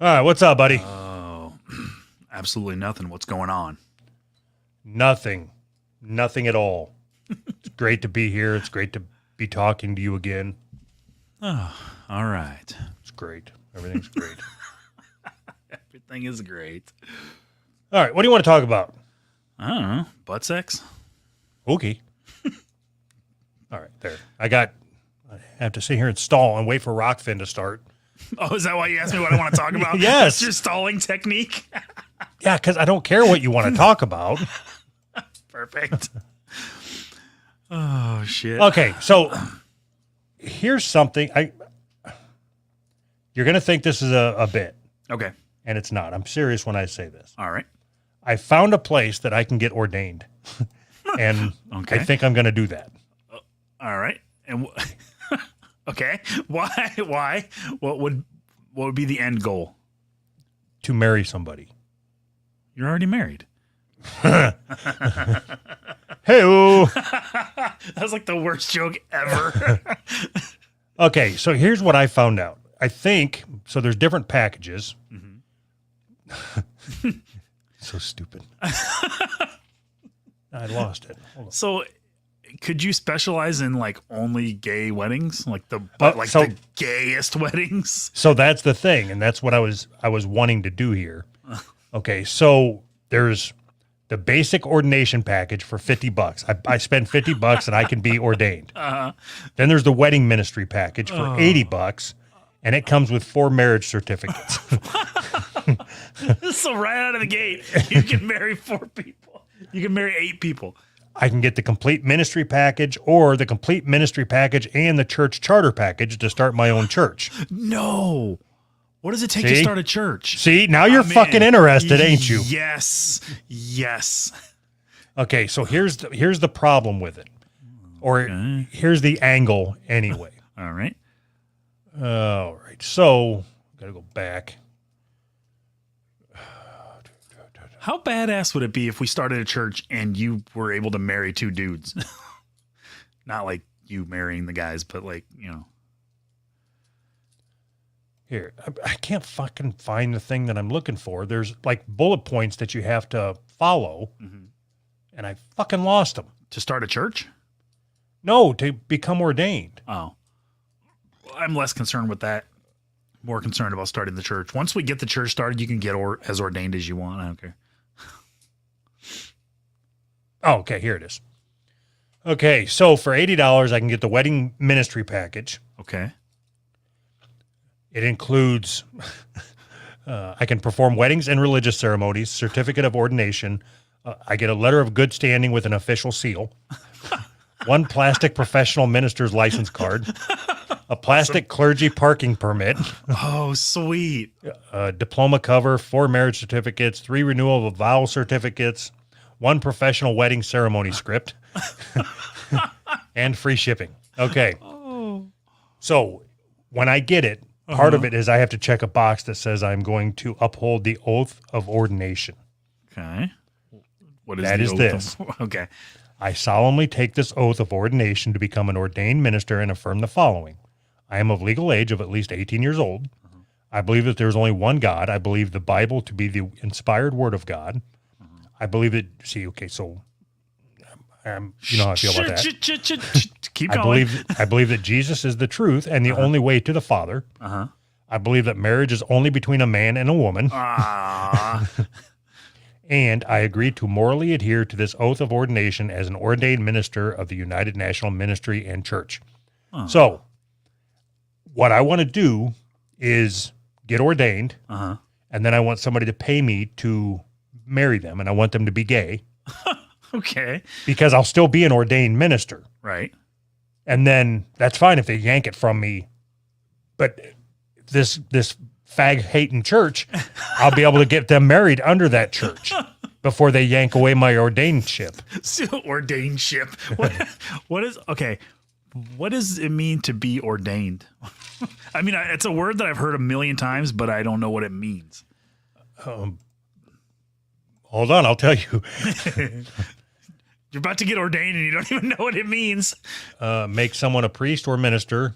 All right, what's up, buddy? Oh, absolutely nothing. What's going on? Nothing. Nothing at all. It's great to be here. It's great to be talking to you again. Oh, all right. It's great. Everything's great. Everything is great. All right, what do you want to talk about? I don't know. Butt sex? Okay. All right, there. I have to sit here and stall and wait for Rockfin to start. Oh, is that why you asked me what I want to talk about? Yes. That's your stalling technique? Yeah, because I don't care what you want to talk about. Perfect. Oh, shit. Okay, so here's something. You're going to think this is a bit, Okay. and it's not. I'm serious when I say this. All right. I found a place that I can get ordained, and Okay. I think I'm going to do that. All right. And okay. Why? Why? What would be the end goal? To marry somebody. You're already married. Hey-o. That was like the worst joke ever. Okay, so here's what I found out. I think, so there's different packages. Mm-hmm. So stupid. I lost it. Hold on. So, could you specialize in like only gay weddings, like the gayest weddings? So that's the thing, and that's what I was wanting to do here. Okay, so there's the basic ordination package for $50. I spend $50 and I can be ordained. Then there's the wedding ministry package for $80, and it comes with 4 marriage certificates. So right out of the gate, you can marry 4 people. You can marry 8 people. I can get the complete ministry package or the complete ministry package and the church charter package to start my own church. No. What does it take to See? start a church? See, now you're fucking interested, ain't you? Yes. Yes. Okay, so here's the problem with it. Or here's the angle anyway. All right. All right. So, got to go back. How badass would it be if we started a church and you were able to marry 2 dudes? Not like you marrying the guys, but like, you know. Here, I can't fucking find the thing that I'm looking for. There's like bullet points that you have to follow, and I fucking lost them. To start a church? No, to become ordained. Oh. Well, I'm less concerned with that. More concerned about starting the church. Once we get the church started, you can get as ordained as you want. I don't care. Oh, okay, here it is. Okay, so for $80, I can get the wedding ministry package. Okay. It includes, I can perform weddings and religious ceremonies, certificate of ordination. I get a letter of good standing with an official seal, 1 plastic professional minister's license card, a plastic clergy parking permit, Oh, sweet. a diploma cover, 4 marriage certificates, 3 renewal of vow certificates, 1 professional wedding ceremony script, and free shipping. Okay. Oh. So when I get it, part of it is I have to check a box that says I'm going to uphold the oath of ordination. Okay. What is That the is oath this. Okay. I solemnly take this oath of ordination to become an ordained minister and affirm the following. I am of legal age of at least 18 years old. I believe that there's only one God. I believe the Bible to be the inspired word of God. I believe that, you know how I feel about that. Keep going. I believe that Jesus is the truth and the only way to the Father. I believe that marriage is only between a man and a woman. And I agree to morally adhere to this oath of ordination as an ordained minister of the United National Ministry and Church. So, what I want to do is get ordained, and then I want somebody to pay me to marry them, and I want them to be gay. Okay. Because I'll still be an ordained minister. Right. And then that's fine if they yank it from me. But this fag-hating church, I'll be able to get them married under that church before they yank away my ordainedship. Ordainedship. What does it mean to be ordained? I mean, it's a word that I've heard a million times, but I don't know what it means. Hold on, I'll tell you. You're about to get ordained and you don't even know what it means. Make someone a priest or minister.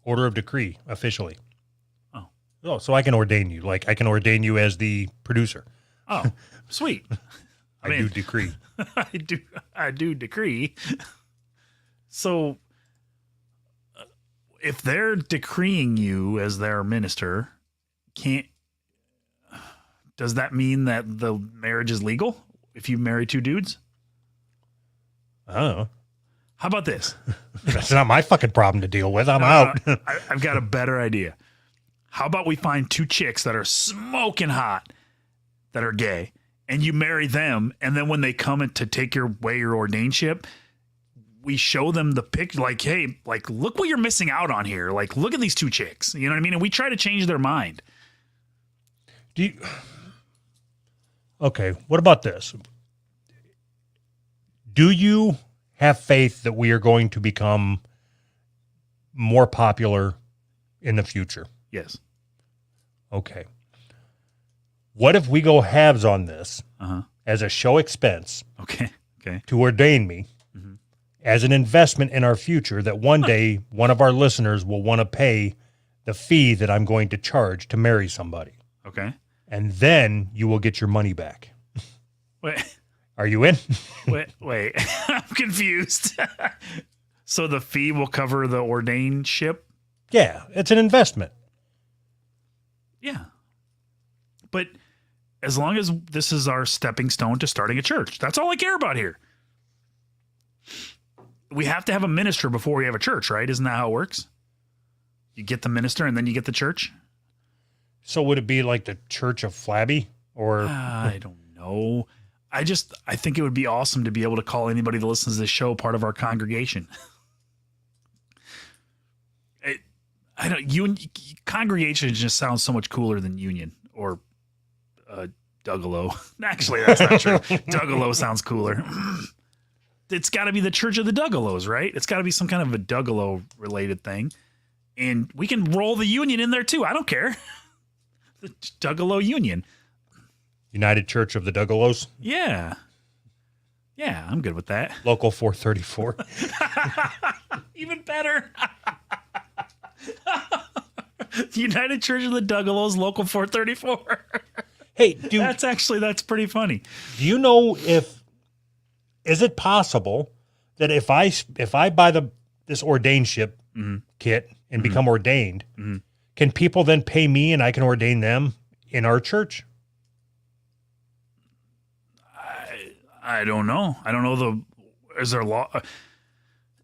Order of decree, officially. Oh. Oh, so I can ordain you. Like I can ordain you as the producer. Oh, sweet. I do decree. I do decree. So if they're decreeing you as their minister, does that mean that the marriage is legal if you marry two dudes? I don't know. How about this? That's not my fucking problem to deal with. I'm out. I've got a better idea. How about we find two chicks that are smoking hot that are gay, and you marry them, and then when they come in to take your ordainship, we show them the picture, like, hey, like, look what you're missing out on here. Like, look at these two chicks. You know what I mean? And we try to change their mind. Okay, what about this? Do you have faith that we are going to become more popular in the future? Yes. Okay. What if we go halves on this Uh-huh. as a show expense Okay. to ordain me as an investment in our future that one day one of our listeners will want to pay the fee that I'm going to charge to marry somebody. Okay. And then you will get your money back. Wait. Are you in? Wait. I'm confused. So the fee will cover the ordained ship? Yeah, it's an investment. Yeah. But as long as this is our stepping stone to starting a church, that's all I care about here. We have to have a minister before we have a church, right? Isn't that how it works? You get the minister and then you get the church? So would it be like the Church of Flabby? Or I don't know. I think it would be awesome to be able to call anybody that listens to this show part of our congregation. Congregation just sounds so much cooler than union or Duggalo. Actually, that's not true. Duggalo sounds cooler. It's got to be the Church of the Duggalos, right? It's got to be some kind of a Duggalo related thing. And we can roll the union in there too. I don't care. The Duggalo Union. United Church of the Duggalos? Yeah. Yeah, I'm good with that. Local 434. Even better. United Church of the Duggalos, Local 434. Hey, dude. That's pretty funny. Do you know is it possible that if I buy this ordainship kit and become ordained, can people then pay me and I can ordain them in our church? I don't know. I don't know is there law?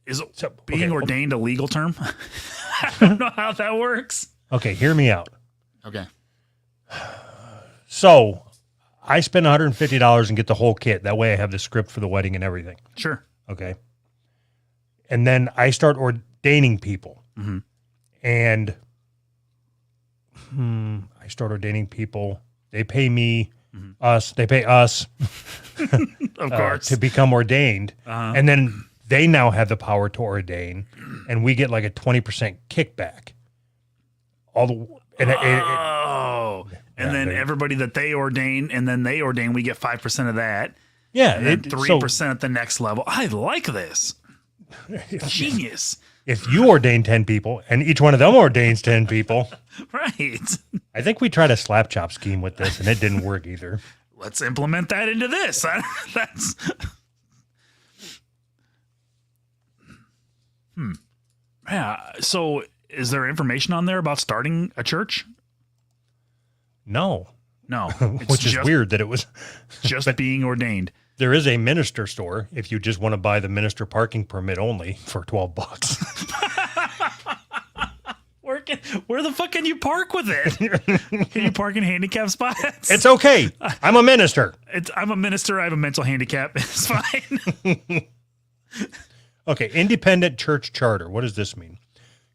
Is being ordained a legal term? I don't know how that works. Okay, hear me out. Okay. So I spend $150 and get the whole kit. That way I have the script for the wedding and everything. Sure. Okay. And then I start ordaining people. And I start ordaining people. They pay me, they pay us Of course. to become ordained. And then they now have the power to ordain. And we get like a 20% kickback. And then everybody that they ordain and then they ordain, we get 5% of that. Yeah. And then 3% at the next level. I like this. Genius. If you ordain 10 people and each one of them ordains 10 people. Right. I think we tried a slap chop scheme with this and it didn't work either. Let's implement that into this. That's Yeah. So is there information on there about starting a church? No. No. Which is weird that it was just being ordained. There is a minister store if you just want to buy the minister parking permit only for $12. Where the fuck can you park with it? Can you park in handicap spots? It's okay. I'm a minister. I'm a minister. I have a mental handicap. It's fine. Okay. Independent church charter. What does this mean?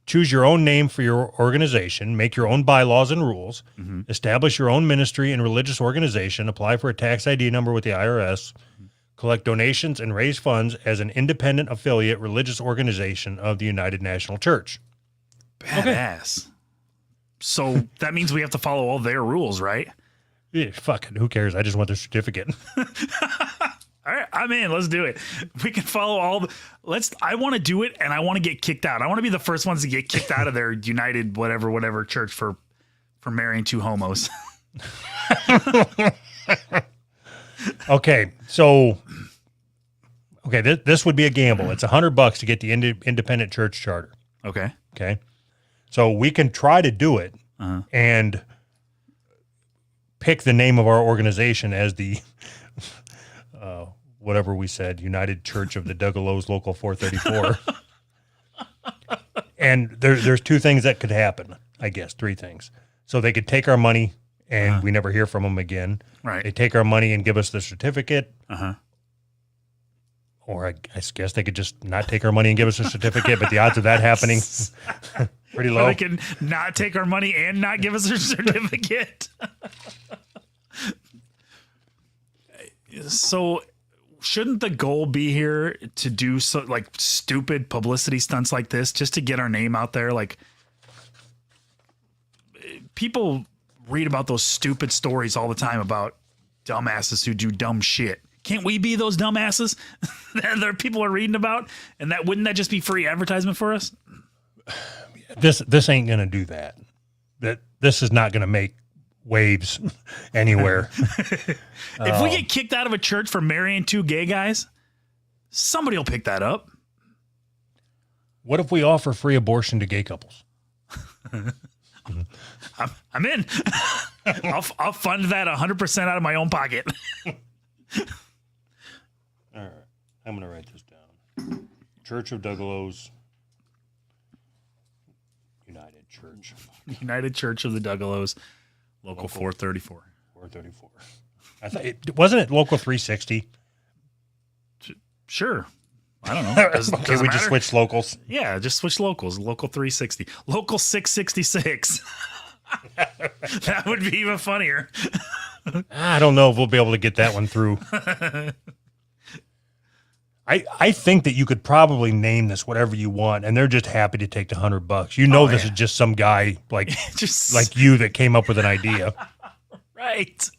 Choose your own name for your organization, make your own bylaws and rules, establish your own ministry and religious organization, apply for a tax ID number with the IRS, collect donations and raise funds as an independent affiliate religious organization of the United National Church. Badass. Okay. So that means we have to follow all their rules, right? Yeah, fucking who cares? I just want the certificate. All right, I'm in. Let's do it. We can follow all I want to do it and I want to get kicked out. I want to be the first ones to get kicked out of their United whatever church for for marrying two homos. Okay, so this would be a gamble. It's $100 to get the independent church charter. Okay. Okay, so we can try to do it and pick the name of our organization as the whatever we said, United Church of the Duggalos, Local 434. And there's two things that could happen, I guess, three things. So they could take our money and we never hear from them again. Right. They take our money and give us the certificate. Uh-huh. Or I guess they could just not take our money and give us a certificate, but the odds of that happening pretty low. Or they can not take our money and not give us a certificate. So shouldn't the goal be here to do like stupid publicity stunts like this just to get our name out there? Like, people read about those stupid stories all the time about dumbasses who do dumb shit. Can't we be those dumbasses that people are reading about? And wouldn't that just be free advertisement for us? This ain't gonna do that. This is not gonna make waves anywhere. If we get kicked out of a church for marrying two gay guys, somebody will pick that up. What if we offer free abortion to gay couples? I'm in. I'll fund that 100% out of my own pocket. All right, I'm gonna write this down. Church of Duggalos, United Church. United Church of the Duggalos, Local 434. 434. I thought wasn't it Local 360? Sure. I don't know. Okay, we just switched locals. Yeah, just switch locals. Local 360. Local 666. That would be even funnier. I don't know if we'll be able to get that one through. I think that you could probably name this whatever you want, and they're just happy to take the $100. You know, this is just some guy like Just like you that came up with an idea. right.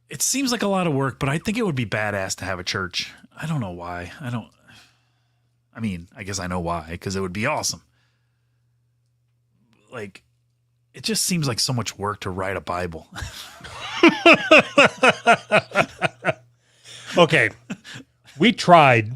It seems like a lot of work, but I think it would be badass to have a church. I don't know why. I mean, I guess I know why, because it would be awesome. Like, it just seems like so much work to write a Bible. Okay, we tried.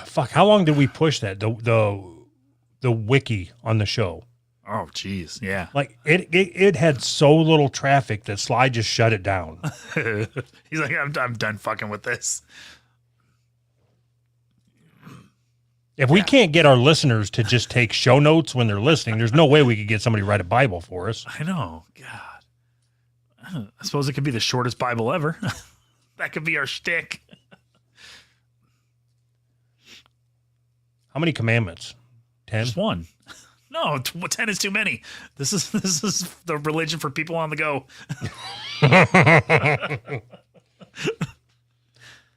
Fuck, how long did we push that? The wiki on the show. Oh, geez, yeah. Like it had so little traffic that Sly just shut it down. He's like, I'm done fucking with this. If we can't get our listeners to just take show notes when they're listening, there's no way we could get somebody to write a Bible for us. I know. God. I suppose it could be the shortest Bible ever. That could be our shtick. How many commandments? 10? Just one. No, 10 is too many. This is the religion for people on the go.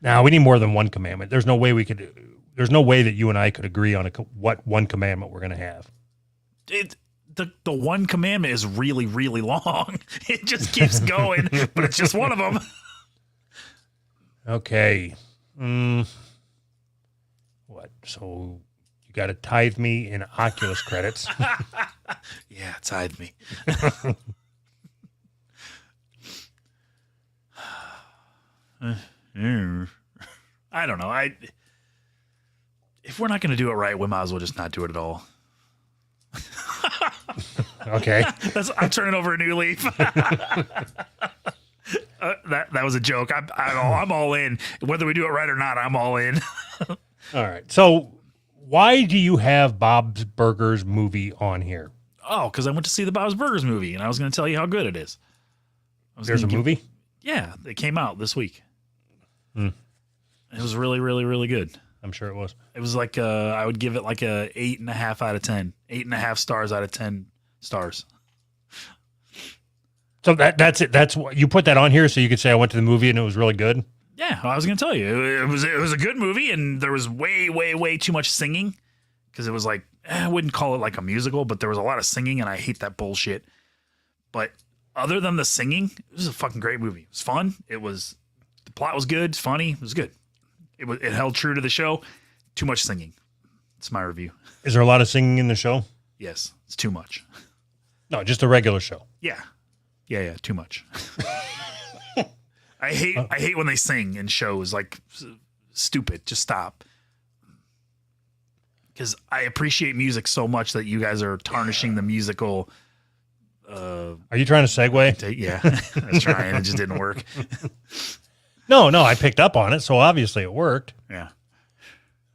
Now, we need more than one commandment. There's no way that you and I could agree on what one commandment we're going to have. The one commandment is really, really long. It just keeps going, but it's just one of them. Okay. What? So you got to tithe me in Oculus credits. Yeah, tithe me. I don't know. If we're not going to do it right, we might as well just not do it at all. Okay. I'm turning over a new leaf. That was a joke. I'm all in. Whether we do it right or not, I'm all in. All right. So why do you have Bob's Burgers movie on here? Oh, because I went to see the Bob's Burgers movie, and I was going to tell you how good it is. There's a movie? Yeah, it came out this week. It was really, really, really good. I'm sure it was. It was like I would give it like a 8.5 out of 10. 8.5 stars out of 10 stars. So that's it. That's what you put that on here so you could say I went to the movie and it was really good. Yeah, I was gonna tell you it was a good movie, and there was way, way, way too much singing because it was like I wouldn't call it like a musical, but there was a lot of singing, and I hate that bullshit. But other than the singing, it was a fucking great movie. It was fun. The plot was good. It's funny. It was good. It held true to the show. Too much singing. It's my review. Is there a lot of singing in the show? Yes, it's too much. No, just a regular show. Yeah, too much. I hate when they sing in shows. Like, stupid. Just stop. Because I appreciate music so much that you guys are tarnishing the musical. Are you trying to segue? Yeah, I was trying. It just didn't work. No, I picked up on it, so obviously it worked. Yeah.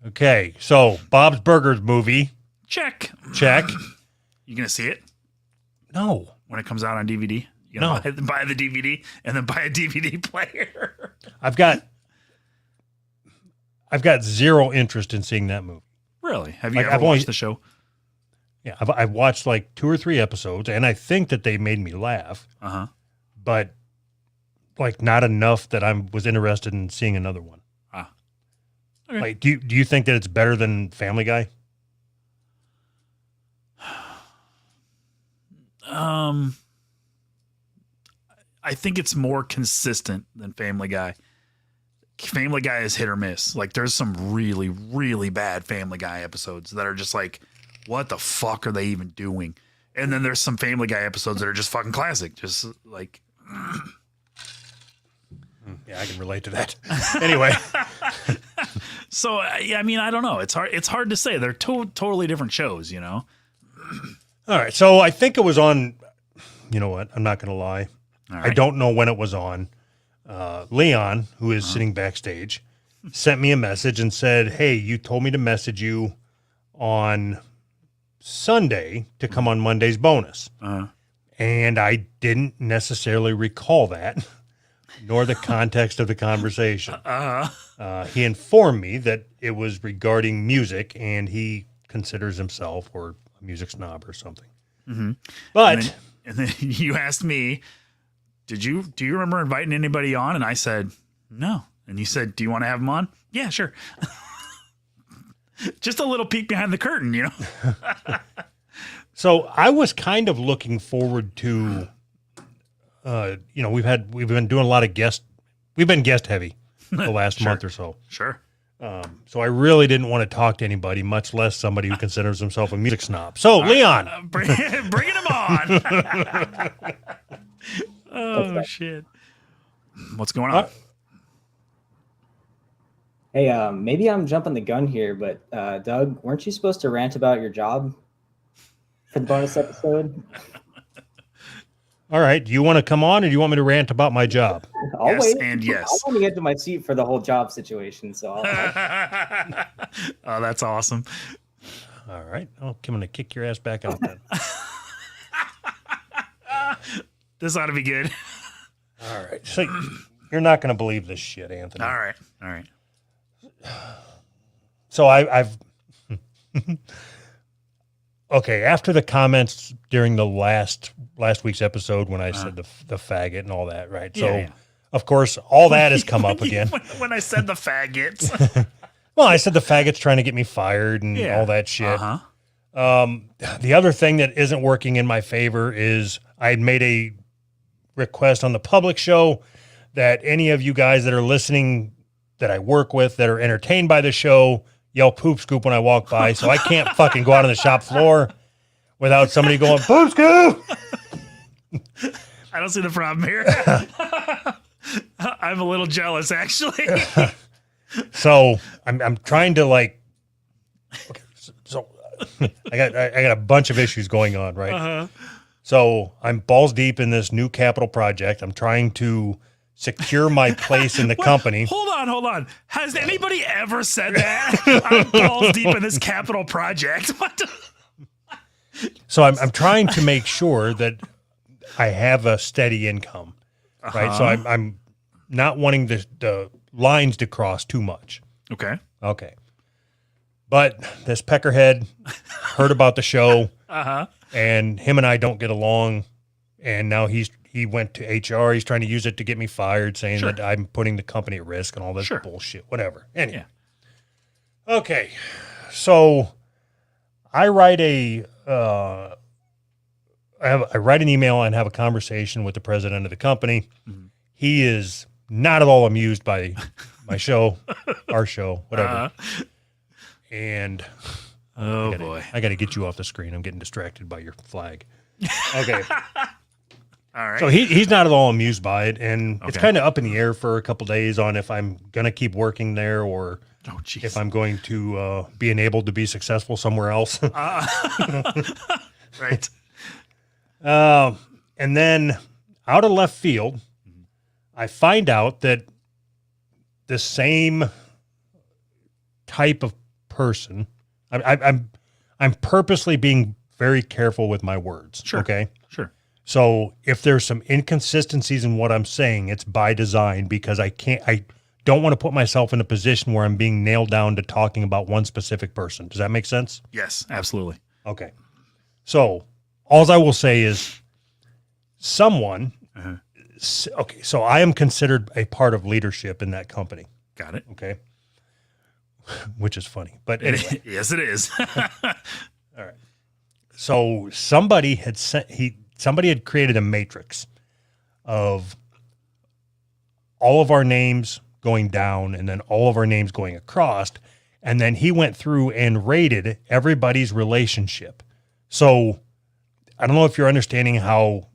Okay, so Bob's Burgers movie. Check. You gonna see it No. when it comes out on DVD? You gonna buy the DVD and then buy a DVD player. I've got zero interest in seeing that movie. Really? Have you Like, ever I've watched only- the show? Yeah, I've watched like 2 or 3 episodes, and I think that they made me laugh, but like not enough that I was interested in seeing another one. Okay. Like, do you think that it's better than Family Guy? I think it's more consistent than Family Guy. Family Guy is hit or miss. Like, there's some really, really bad Family Guy episodes that are just like, what the fuck are they even doing? And then there's some Family Guy episodes that are just fucking classic. Just like, Yeah, I can relate to that. Anyway, so yeah, I mean, I don't know. It's hard to say. They're totally different shows, you know? all right. So I think it was on. You know what? I'm not going to lie. All I right. don't know when it was on. Leon, who is sitting backstage, sent me a message and said, "Hey, you told me to message you on Sunday to come on Monday's bonus." And I didn't necessarily recall that, nor the context of the conversation. He informed me that it was regarding music, and he considers himself or a music snob or something. But And then you asked me, do you remember inviting anybody on? And I said, no. And you said, do you want to have them on? Yeah, sure. Just a little peek behind the curtain, you know? so I was kind of looking forward to, we've been doing a lot of we've been guest heavy the last month or so. Sure. So I really didn't want to talk to anybody, much less somebody who considers himself a music snob. So Leon, Bringing him on. Oh, shit. What's going on? Hey, maybe I'm jumping the gun here, but Doug, weren't you supposed to rant about your job for the bonus episode? all right, do you want to come on or do you want me to rant about my job? I'll Yes, wait. and yes. I want to get to my seat for the whole job situation, so Oh, that's awesome. All right, I'm going to kick your ass back out then. This ought to be good. All right, so you're not going to believe this shit, Anthony. All right. So I've okay, after the comments during the last week's episode when I said the faggot and all that, right? So Yeah. of course all that has come up again. When I said the faggots. Well, I said the faggot's trying to get me fired and all that shit. The other thing that isn't working in my favor is I had made a request on the public show that any of you guys that are listening that I work with that are entertained by the show yell poop scoop when I walk by. So I can't fucking go out on the shop floor without somebody going poop scoop. I don't see the problem here. I'm a little jealous, actually. So I'm trying to like, okay, so I got a bunch of issues going on, right? So I'm balls deep in this new capital project. I'm trying to secure my place in the company. Hold on. Has anybody ever said that? I'm balls deep in this capital project. What? So I'm trying to make sure that I have a steady income, right? So I'm not wanting the lines to cross too much. Okay. But this peckerhead heard about the show, and him and I don't get along, and now he went to HR. He's trying to use it to get me fired, saying that I'm putting the company at risk and all this bullshit. Whatever. Anyway. Yeah. Okay. So I write I write an email and have a conversation with the president of the company. He is not at all amused by my show, our show, whatever. And Oh boy. I got to get you off the screen. I'm getting distracted by your flag. Okay. All right. So he's not at all amused by it, and it's Okay. kind of up in the air for a couple days on if I'm gonna keep working there or Oh jeez. if I'm going to be enabled to be successful somewhere else. Right. And then out of left field, I find out that the same type of person. I'm purposely being very careful with my words. Sure. Okay. Sure. So if there's some inconsistencies in what I'm saying, it's by design because I don't want to put myself in a position where I'm being nailed down to talking about one specific person. Does that make sense? Yes, absolutely. Okay. So all I will say is someone, okay, so I am considered a part of leadership in that company. Got it. Okay. Which is funny, but anyway. Yes, it is. All right. So somebody had created a matrix of all of our names going down and then all of our names going across. And then he went through and rated everybody's relationship. So I don't know if you're understanding how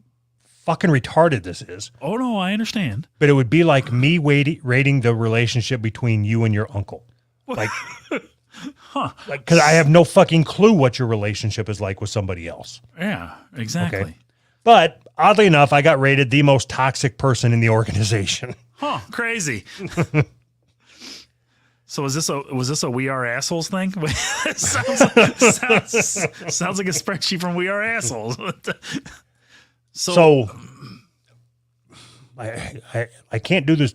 fucking retarded this is, Oh no, I understand. but it would be like me rating the relationship between you and your uncle. Like, because I have no fucking clue what your relationship is like with somebody else. Yeah, exactly. Okay. But oddly enough, I got rated the most toxic person in the organization. Huh, crazy. So was this a We Are Assholes thing? sounds like a spreadsheet from We Are Assholes. So I can't do this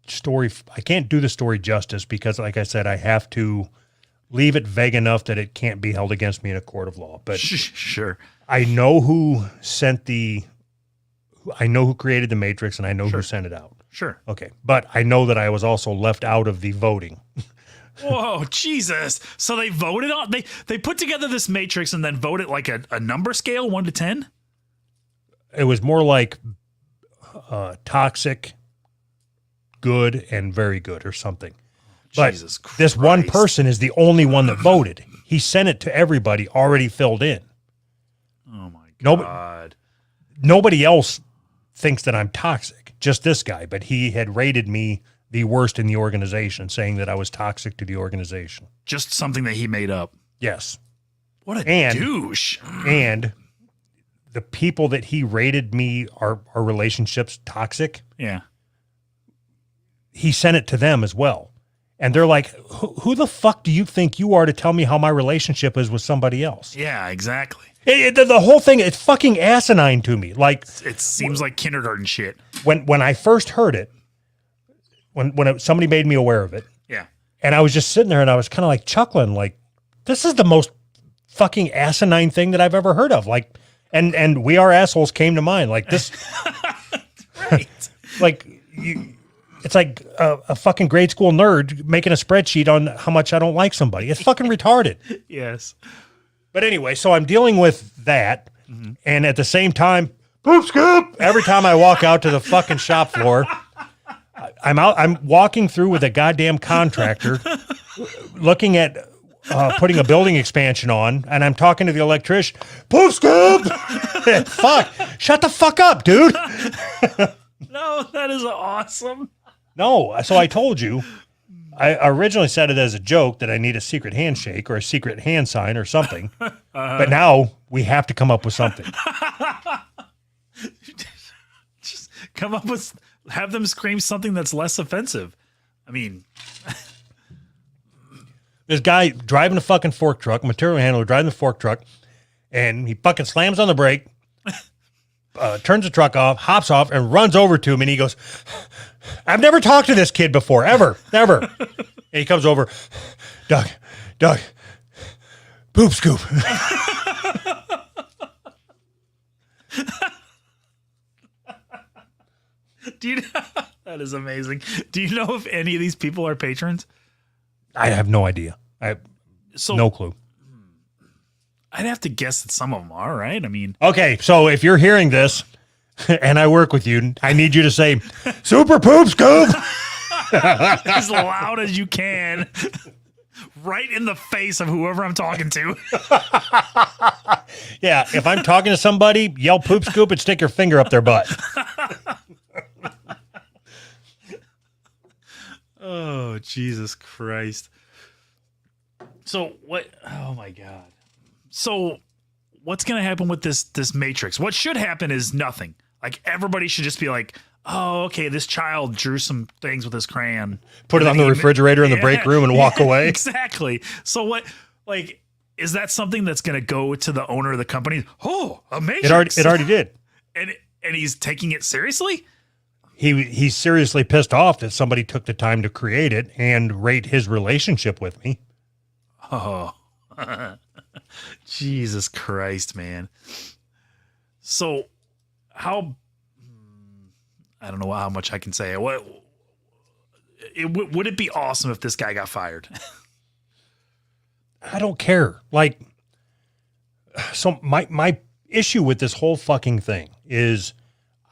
story. I can't do the story justice because, like I said, I have to leave it vague enough that it can't be held against me in a court of law. But sure. I know who created the matrix and I know who sent it out. Sure. Okay. But I know that I was also left out of the voting. Whoa, Jesus. So they voted on they put together this matrix and then voted like a number scale, 1 to 10? It was more like toxic, good, and very good or something. But Jesus Christ. this one person is the only one that voted. He sent it to everybody already filled in. Oh my Nobody- God. Nobody else thinks that I'm toxic, just this guy. But he had rated me the worst in the organization, saying that I was toxic to the organization. Just something that he made up. Yes. What a And- douche. And the people that he rated me, our relationships toxic, Yeah. he sent it to them as well. And they're like, who the fuck do you think you are to tell me how my relationship is with somebody else? Yeah, exactly. The whole thing, it's fucking asinine to me. Like It seems like kindergarten shit. when I first heard it, somebody made me aware of it, Yeah. and I was just sitting there and I was kind of like chuckling, like, this is the most fucking asinine thing that I've ever heard of. Like, and We Are Assholes came to mind. Like this, Right. like it's like a fucking grade school nerd making a spreadsheet on how much I don't like somebody. It's fucking retarded. Yes. But anyway, so I'm dealing with that. And at the same time, poop scoop, every time I walk out to the fucking shop floor, I'm walking through with a goddamn contractor looking at putting a building expansion on, and I'm talking to the electrician, poop scoop. Fuck, shut the fuck up, dude. No, that is awesome. No, so I told you, I originally said it as a joke that I need a secret handshake or a secret hand sign or something. But now we have to come up with something. Just come up with, have them scream something that's less offensive. I mean, This guy driving a fucking fork truck, material handler driving the fork truck, and he fucking slams on the brake, turns the truck off, hops off, and runs over to him, and he goes, I've never talked to this kid before, ever. And he comes over, Doug, poop scoop. do you, that is amazing. Do you know if any of these people are patrons? I have no idea. I have So no clue. I'd have to guess that some of them are, right? I mean, Okay, so if you're hearing this and I work with you, I need you to say, super poop scoop. as loud as you can. Right in the face of whoever I'm talking to. Yeah, if I'm talking to somebody, yell poop scoop and stick your finger up their butt. Oh, Jesus Christ. So what? Oh my God. So what's going to happen with this Matrix? What should happen is nothing. Like everybody should just be like, oh, okay, this child drew some things with his crayon. Put it on the refrigerator in the break room and walk away. Exactly. So what, like, is that something that's going to go to the owner of the company? Oh, a Matrix. It already did. And he's taking it seriously? He's seriously pissed off that somebody took the time to create it and rate his relationship with me. Oh, Jesus Christ, man. So how, I don't know how much I can say. Would it be awesome if this guy got fired? I don't care. Like, so my issue with this whole fucking thing is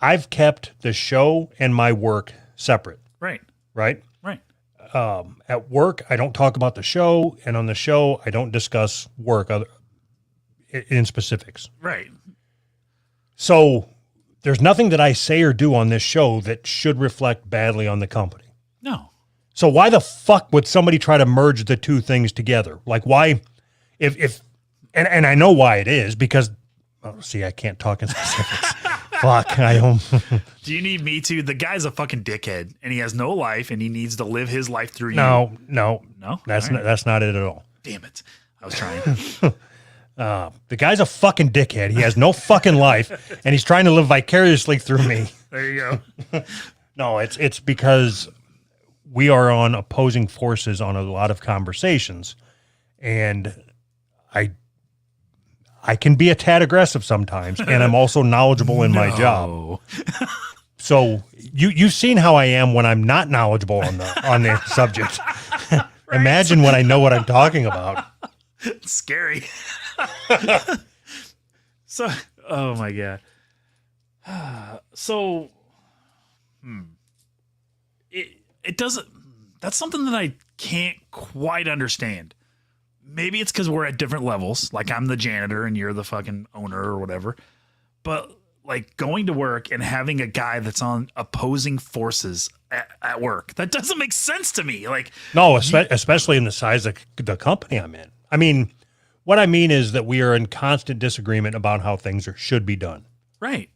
I've kept the show and my work separate, Right. right? Right. At work, I don't talk about the show, and on the show, I don't discuss work in specifics. Right. So there's nothing that I say or do on this show that should reflect badly on the company. No. So why the fuck would somebody try to merge the two things together? Like why, and I know why it is because, oh, see, I can't talk in specifics. Fuck, I don't. Do you need me to? The guy's a fucking dickhead and he has no life and he needs to live his life through you. No, All right. that's not it at all. Damn it. I was trying. The guy's a fucking dickhead. He has no fucking life, and he's trying to live vicariously through me. There you go. No, it's because we are on opposing forces on a lot of conversations, and I can be a tad aggressive sometimes, and I'm also knowledgeable in my job. So you've seen how I am when I'm not knowledgeable on the subject. Imagine when I know what I'm talking about. It's scary. So, oh my God. So, it doesn't, that's something that I can't quite understand. Maybe it's because we're at different levels. Like I'm the janitor and you're the fucking owner or whatever. But like going to work and having a guy that's on opposing forces at work, that doesn't make sense to me. Like, no, especially in the size of the company I'm in. I mean, what I mean is that we are in constant disagreement about how things should be done. right.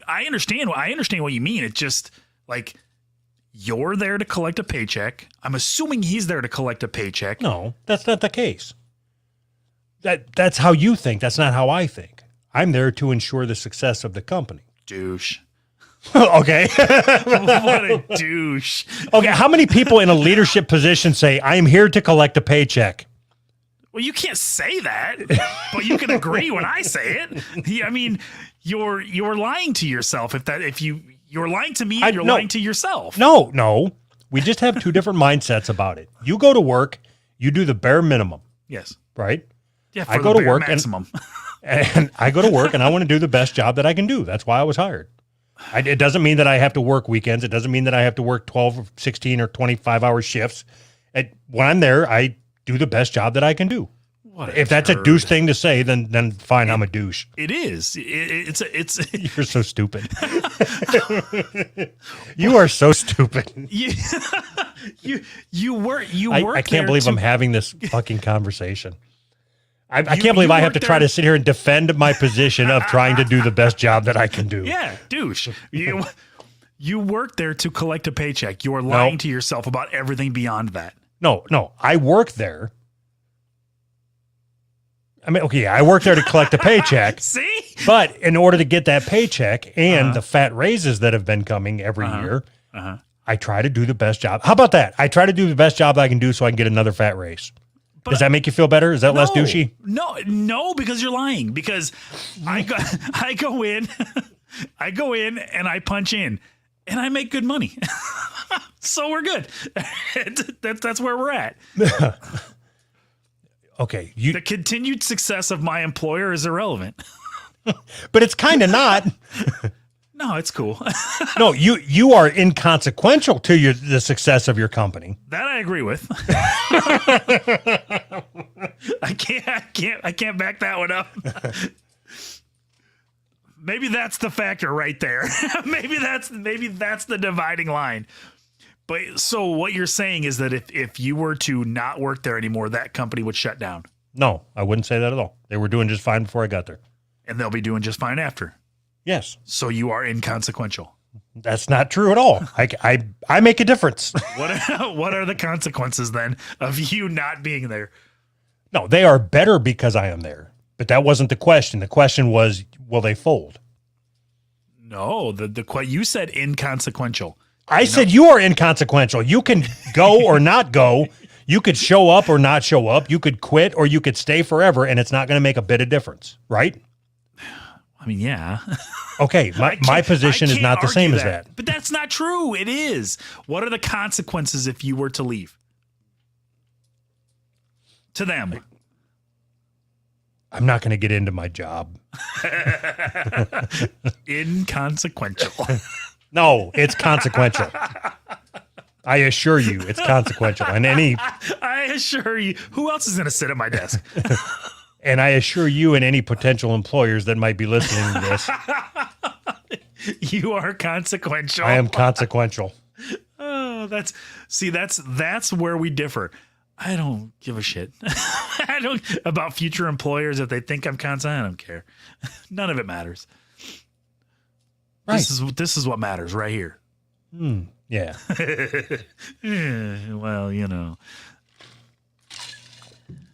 I understand what you mean. It's just like you're there to collect a paycheck. I'm assuming he's there to collect a paycheck. No, that's not the case. That's how you think. That's not how I think. I'm there to ensure the success of the company. Douche. Okay. What a douche. Okay. How many people in a leadership position say, I am here to collect a paycheck? Well, you can't say that, but you can agree when I say it. I mean, you're lying to yourself if you're lying to me and you're lying to yourself. No. We just have two different mindsets about it. You go to work, you do the bare minimum, Yes. right? Yeah. I go to work maximum. and I go to work and I want to do the best job that I can do. That's why I was hired. It doesn't mean that I have to work weekends. It doesn't mean that I have to work 12 or 16 or 25-hour shifts. When I'm there, I do the best job that I can do. If that's a douche thing to say, then fine, I'm a douche. It is. It's You're so stupid. You are so stupid. you work. I can't believe I'm having this fucking conversation. I can't you believe I have work to try there- to sit here and defend my position of trying to do the best job that I can do. Yeah, douche. You work there to collect a paycheck. You are lying to yourself about everything beyond that. No, I work there. I mean, okay, I work there to collect a paycheck. See? But in order to get that paycheck and the fat raises that have been coming every year, I try to do the best job. How about that? I try to do the best job I can do so I can get another fat raise. Does that make you feel better? Is that less douchey? No, because you're lying. Because I go in, I go in and I punch in, and I make good money. So we're good. That's where we're at. Okay, The continued success of my employer is irrelevant. but it's kind of not. No, it's cool. No, you are inconsequential to the success of your company. That I agree with. I can't back that one up. Maybe that's the factor right there. maybe that's the dividing line. But so what you're saying is that if you were to not work there anymore, that company would shut down. No, I wouldn't say that at all. They were doing just fine before I got there. And they'll be doing just fine after. Yes. So you are inconsequential. That's not true at all. I make a difference. What are the consequences then of you not being there? No, they are better because I am there. But that wasn't the question. The question was, will they fold? No, you said inconsequential. I said you are inconsequential. You can go or not go. You could show up or not show up. You could quit or you could stay forever, and it's not going to make a bit of difference, right? I mean, yeah. Okay, my position is not the same as that. But that's not true. It is. What are the consequences if you were to leave? To them. I'm not going to get into my job. Inconsequential. No, it's consequential. I assure you, it's consequential. And I assure you, who else is going to sit at my desk? And I assure you and any potential employers that might be listening to this, you are consequential. I am consequential. Oh, that's where we differ. I don't give a shit. I don't about future employers if they think I'm consequential. I don't care. None of it matters. Right. This is what matters right here. Yeah. Well, you know.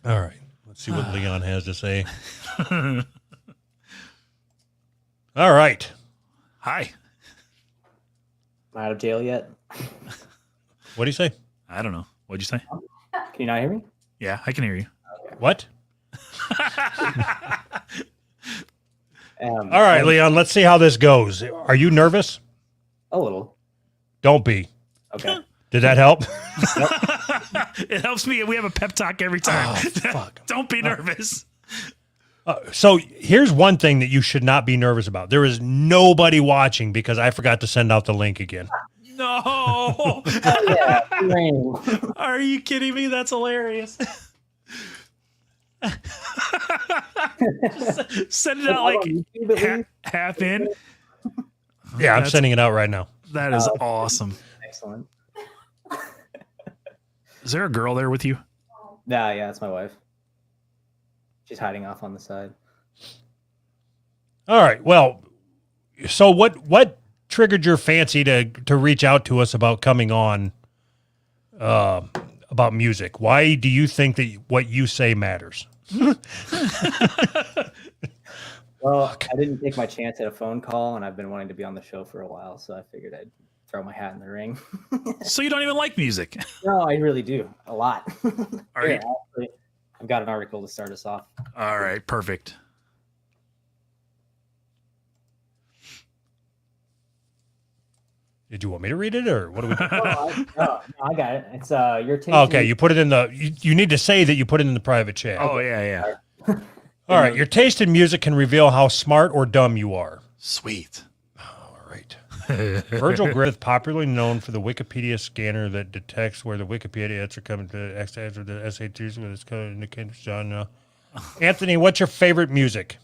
All right. Let's see what Leon has to say. All right. Hi. Am I out of jail yet? What do you say? I don't know. What'd you say? Can you not hear me? Yeah, I can hear you. What? All All right, Leon, let's see how this goes. Are you nervous? A little. Don't be. Okay. Did that help? It helps me. We have a pep talk every time. Oh, fuck. Don't be nervous. So here's one thing that you should not be nervous about. There is nobody watching because I forgot to send out the link again. No. Oh, yeah. Rain. Are you kidding me? That's hilarious. Send it out like YouTube at least? half in. Yeah, I'm sending it out right now. That is awesome. Excellent. Is there a girl there with you? Yeah, that's my wife. She's hiding off on the side. All right. Well, so what triggered your fancy to reach out to us about coming on about music? Why do you think that what you say matters? Well, I didn't take my chance at a phone call, and I've been wanting to be on the show for a while, so I figured I'd throw my hat in the ring. So you don't even like music? No, I really do. A lot. Are you? Actually, I've got an article to start us off. All right, perfect. Did you want me to read it or what do we do? No, I got it. It's your taste. Okay, you put it in you need to say that you put it in the private chat. Oh yeah. All right, your taste in music can reveal how smart or dumb you are. Sweet. All right. Virgil Griffith, popularly known for the Wikipedia scanner that detects where the Wikipedia hits are coming to the X or the SATs with its color indicates genre. Anthony, what's your favorite music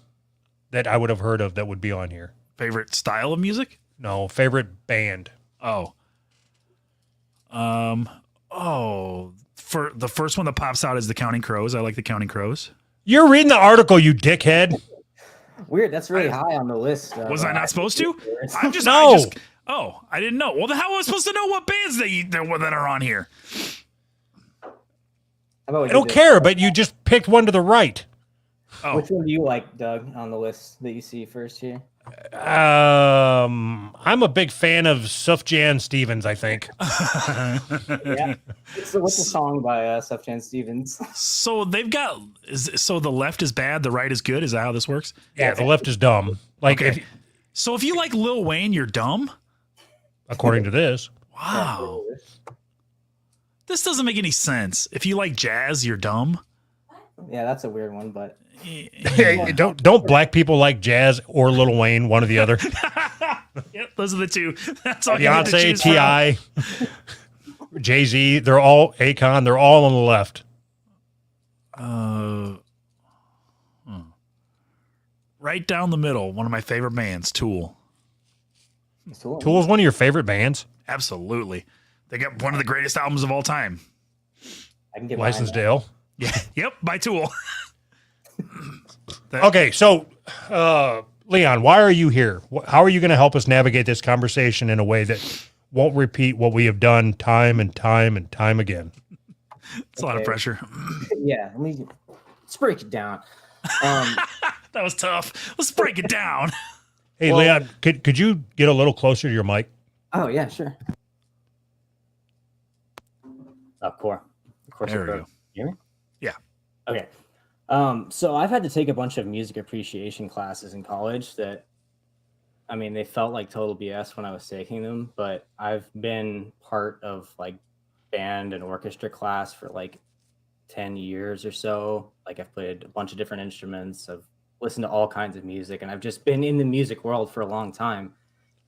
that I would have heard of that would be on here? Favorite style of music? No, favorite band. Oh. For the first one that pops out is the Counting Crows. I like the Counting Crows. You're reading the article, you dickhead. Weird. That's really high on the list. Was I not supposed to? I'm just No. I didn't know. Well, then how am I supposed to know what bands that are on here? How about we I don't do this? care, but you just picked one to the right. Oh, Which one do you like, Doug, on the list that you see first here? I'm a big fan of Sufjan Stevens, I think. Yeah. What's the song by Sufjan Stevens? so they've got. So the left is bad, the right is good. Is that how this works? Yeah, the left is dumb. Like, Okay. So if you like Lil Wayne, you're dumb. according to this. Wow, this doesn't make any sense. If you like jazz, you're dumb. Yeah, that's a weird one, but Hey, don't black people like jazz or Lil Wayne, one or the other? Yep, those are the two. That's all you need to Beyonce, choose from. T.I., Jay-Z, they're all Akon, they're all on the left. Right down the middle, one of my favorite bands, Tool. Tool's one of your favorite bands? Absolutely. They got one of the greatest albums of all time. I can get behind License that. Dale. Yeah. Yep, by Tool. Okay, so Leon, why are you here? How are you going to help us navigate this conversation in a way that won't repeat what we have done time and time and time again? It's a lot of Okay. pressure. Yeah, let's break it down. That was tough. Let's break it down. Hey, Well- Leon, could you get a little closer to your mic? Oh yeah, sure. Of course. There we go. You hear me? Yeah. Okay. So I've had to take a bunch of music appreciation classes in college that, I mean, they felt like total BS when I was taking them, but I've been part of like band and orchestra class for like 10 years or so. Like I've played a bunch of different instruments. I've listened to all kinds of music, and I've just been in the music world for a long time.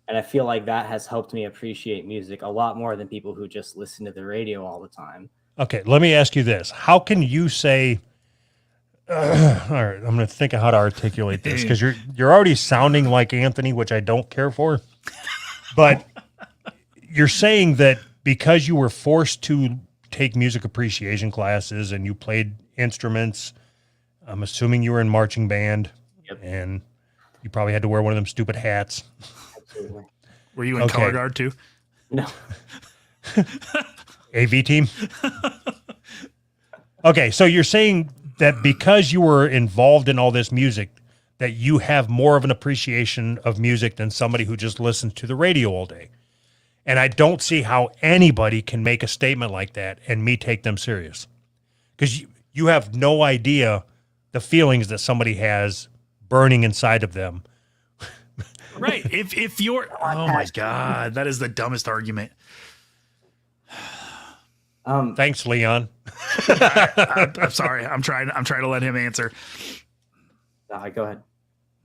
And I feel like that has helped me appreciate music a lot more than people who just listen to the radio all the time. Okay, let me ask you this. How can you say, all right, I'm going to think of how to articulate this because you're already sounding like Anthony, which I don't care for. But you're saying that because you were forced to take music appreciation classes and you played instruments, I'm assuming you were in marching band. Yep. And you probably had to wear one of them stupid hats. Absolutely. Were you in Okay. color guard too? No. AV team? Okay, so you're saying that because you were involved in all this music, that you have more of an appreciation of music than somebody who just listens to the radio all day. And I don't see how anybody can make a statement like that and me take them serious. Because you have no idea the feelings that somebody has burning inside of them. Right. If you're oh my God, that is the dumbest argument. Thanks, Leon. I'm sorry. I'm trying to let him answer. Go ahead.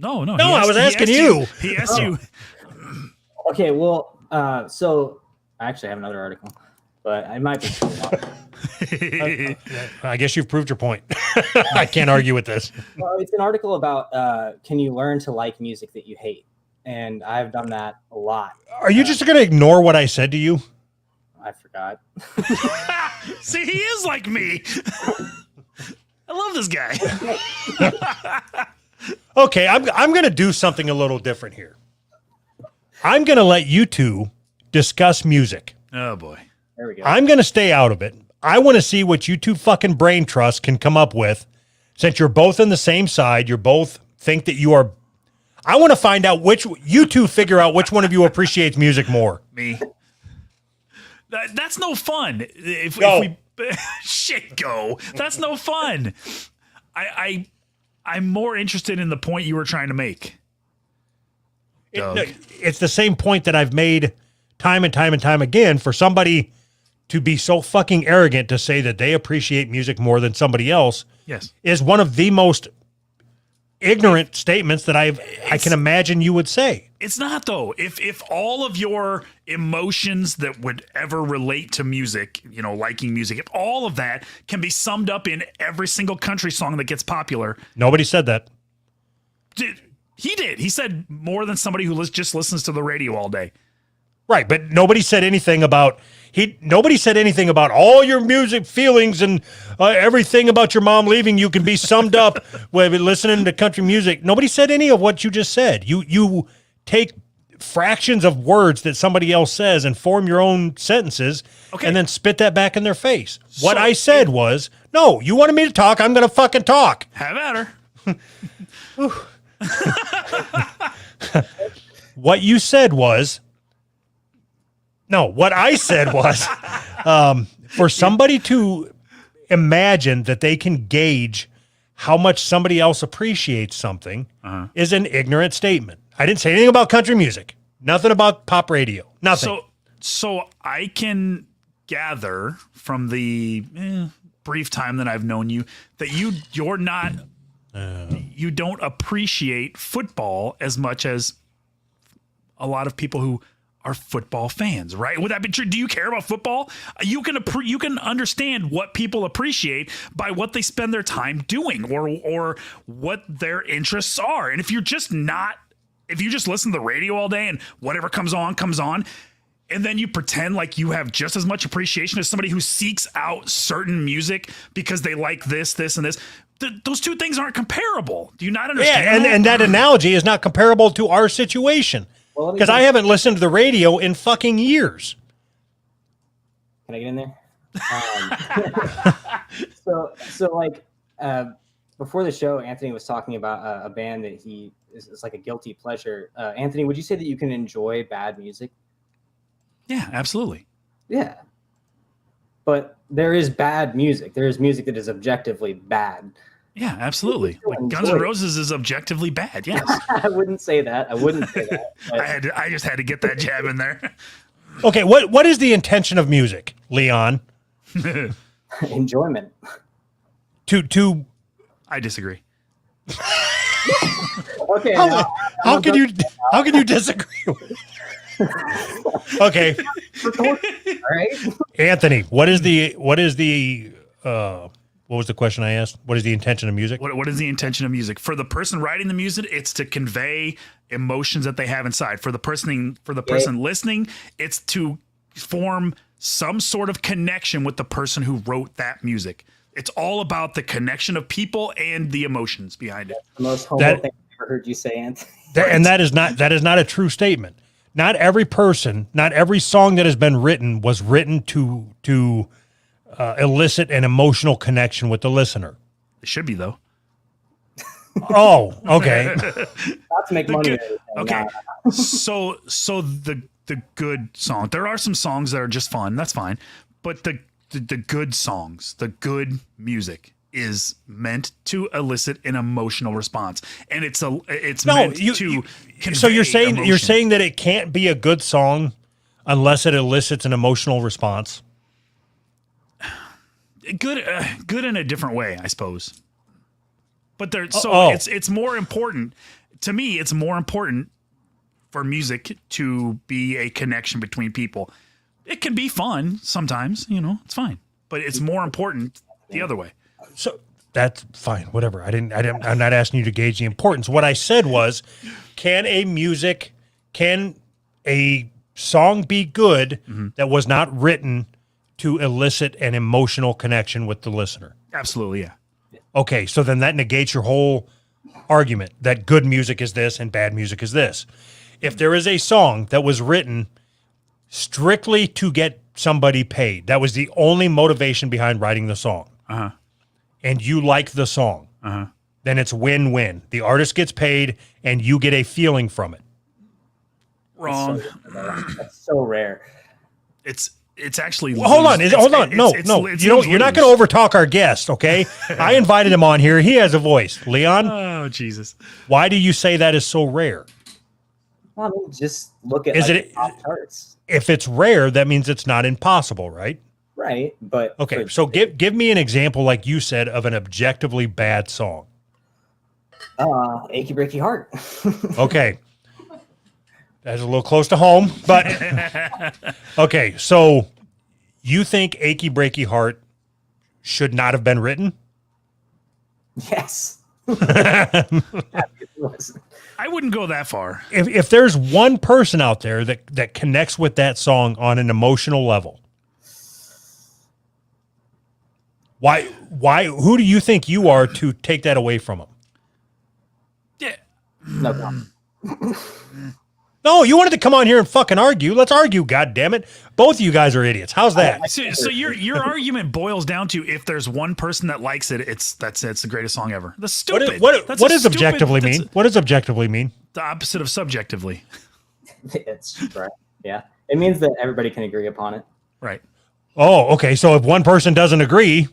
No. No, he I was he asking asked you. He asked you. Okay, well, so I actually have another article, but I might be too long. I guess you've proved your point. I can't argue with this. Well, it's an article about can you learn to like music that you hate? And I've done that a lot. Are you just going to ignore what I said to you? I forgot. See, he is like me. I love this guy. Okay, I'm going to do something a little different here. I'm going to let you two discuss music. Oh boy. There we go. I'm going to stay out of it. I want to see what you two fucking brain trusts can come up with. Since you're both on the same side, you're both think that you are. I want to find out which you two figure out which one of you appreciates music more. Me. That's no fun. If Go. we shit go, that's no fun. I'm more interested in the point you were trying to make. Doug. It's the same point that I've made time and time and time again for somebody to be so fucking arrogant to say that they appreciate music more than somebody else Yes. is one of the most ignorant statements that I can imagine you would say. It's not though. If all of your emotions that would ever relate to music, you know, liking music, if all of that can be summed up in every single country song that gets popular, Nobody said that. he did. He said more than somebody who just listens to the radio all day. Right, but nobody said anything about nobody said anything about all your music feelings and everything about your mom leaving you can be summed up with listening to country music. Nobody said any of what you just said. You take fractions of words that somebody else says and form your own sentences and then spit that back in their face. What So I said was, no, you wanted me to talk, I'm going to fucking talk. Have at her. What you said was, no, what I said was, for somebody to imagine that they can gauge how much somebody else appreciates something is an ignorant statement. I didn't say anything about country music, nothing about pop radio, nothing. So I can gather from the brief time that I've known you that you're not you don't appreciate football as much as a lot of people who are football fans, right? Would that be true? Do you care about football? You can understand what people appreciate by what they spend their time doing or what their interests are. And if you just listen to the radio all day and whatever comes on, and then you pretend like you have just as much appreciation as somebody who seeks out certain music because they like this, and this. Those two things aren't comparable. Do you not understand? Yeah, and that analogy is not comparable to our situation. Well, Because I haven't listened to the radio in fucking years. Can I get in there? So like before the show, Anthony was talking about a band that it's like a guilty pleasure. Anthony, would you say that you can enjoy bad music? Yeah, absolutely. Yeah. But there is bad music. There is music that is objectively bad. Yeah, absolutely. Like Guns N' Roses is objectively bad. Yes. I wouldn't say that. But I just had to get that jab in there. Okay, what is the intention of music, Leon? enjoyment. To I disagree. Okay. how can you disagree? Okay, All right. Anthony, what was the question I asked? What is the intention of music? What is the intention of music? For the person writing the music, it's to convey emotions that they have inside. For the person listening, it's to form some sort of connection with the person who wrote that music. It's all about the connection of people and the emotions behind it. The most humble thing I've ever heard you say, Anthony. And that is not a true statement. Not every person, not every song that has been written was written to elicit an emotional connection with the listener. It should be though. Oh, okay. Not to make money. Okay. So the good song. There are some songs that are just fun. That's fine. But the good songs, the good music is meant to elicit an emotional response, and it's meant to. So you're saying emotion. that it can't be a good song unless it elicits an emotional response. Good in a different way, I suppose. But it's more important to me. It's more important for music to be a connection between people. It can be fun sometimes, it's fine, but it's more important the other way. So that's fine, whatever. I'm not asking you to gauge the importance. What I said was, can a song be good that was not written to elicit an emotional connection with the listener? Absolutely, yeah. Okay, so then that negates your whole argument that good music is this and bad music is this. If there is a song that was written strictly to get somebody paid, that was the only motivation behind writing the song, and you like the song, then it's win-win. The artist gets paid, and you get a feeling from it. Wrong. That's so rare. It's actually. Well, hold on. No. You're not going to overtalk our guest, okay? I invited him on here. He has a voice. Leon, Oh, Jesus. why do you say that is so rare? Well, I mean, just look at the top charts. If it's rare, that means it's not impossible, right? Right, but Okay, so give me an example, like you said, of an objectively bad song. Achy Breaky Heart. Okay. That's a little close to home, but okay, so you think Achy Breaky Heart should not have been written? Yes. I wouldn't go that far. If there's one person out there that connects with that song on an emotional level, who do you think you are to take that away from them? Yeah. No problem. No, you wanted to come on here and fucking argue. Let's argue, goddammit. Both of you guys are idiots. How's that? So your argument boils down to if there's one person that likes it, it's the greatest song ever. That's stupid. What does objectively mean? What does objectively mean? The opposite of subjectively. It's right. Yeah. It means that everybody can agree upon it. Right. Oh, okay. So if one person doesn't agree,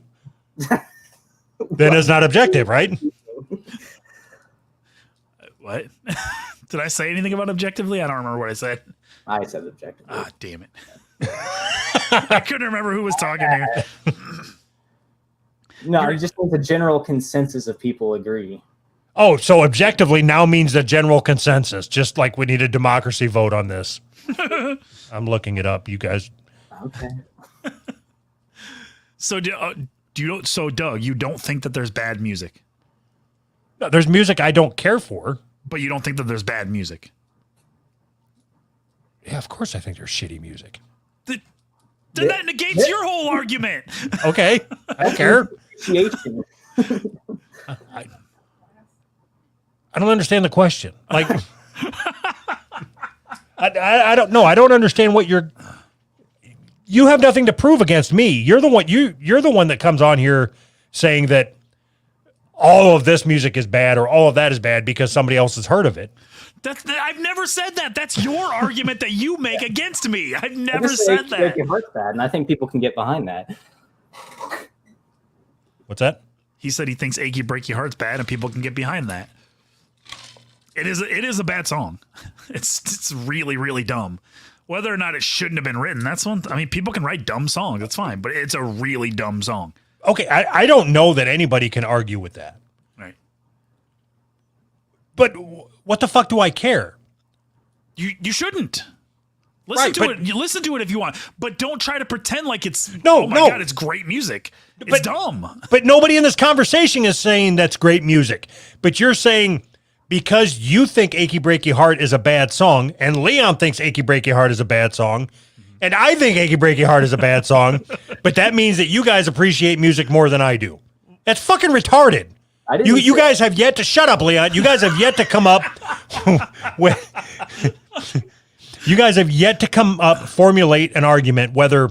then it's not objective, right? What? Did I say anything about objectively? I don't remember what I said. I said objectively. Ah, damn it. I couldn't remember who was talking here. No, it just means a general consensus of people agree. Oh, so objectively now means the general consensus, just like we need a democracy vote on this. I'm looking it up. You guys. Okay. So so Doug, you don't think that there's bad music, No, there's music I don't care for. but you don't think that there's bad music. Yeah, of course I think there's shitty music. Then that negates your whole argument. Okay. I don't care. Appreciation. I don't understand the question. Like, I don't know. I don't understand what you have nothing to prove against me. You're the one, you're the one that comes on here saying that all of this music is bad or all of that is bad because somebody else has heard of it. I've never said that. That's your argument that you make against me. I've I never just say said Achy that. Breaky Heart's bad, and I think people can get behind that. What's that? He said he thinks Achy Breaky Heart's bad, and people can get behind that. It is a bad song. It's really, really dumb. Whether or not it shouldn't have been written, that's one. I mean, people can write dumb songs. That's fine, but it's a really dumb song. Okay, I don't know that anybody can argue with that. Right. But what the fuck do I care? You shouldn't. Listen Right, to but- it. You listen to it if you want, but don't try to pretend like it's No, oh my no. god, it's great music. It's But- dumb. But nobody in this conversation is saying that's great music. But you're saying because you think Achy Breaky Heart is a bad song, and Leon thinks Achy Breaky Heart is a bad song, and I think Achy Breaky Heart is a bad song, but that means that you guys appreciate music more than I do. That's fucking retarded. I didn't You say- guys have yet to shut up, Leon. You guys have yet to come up with you guys have yet to formulate an argument, whether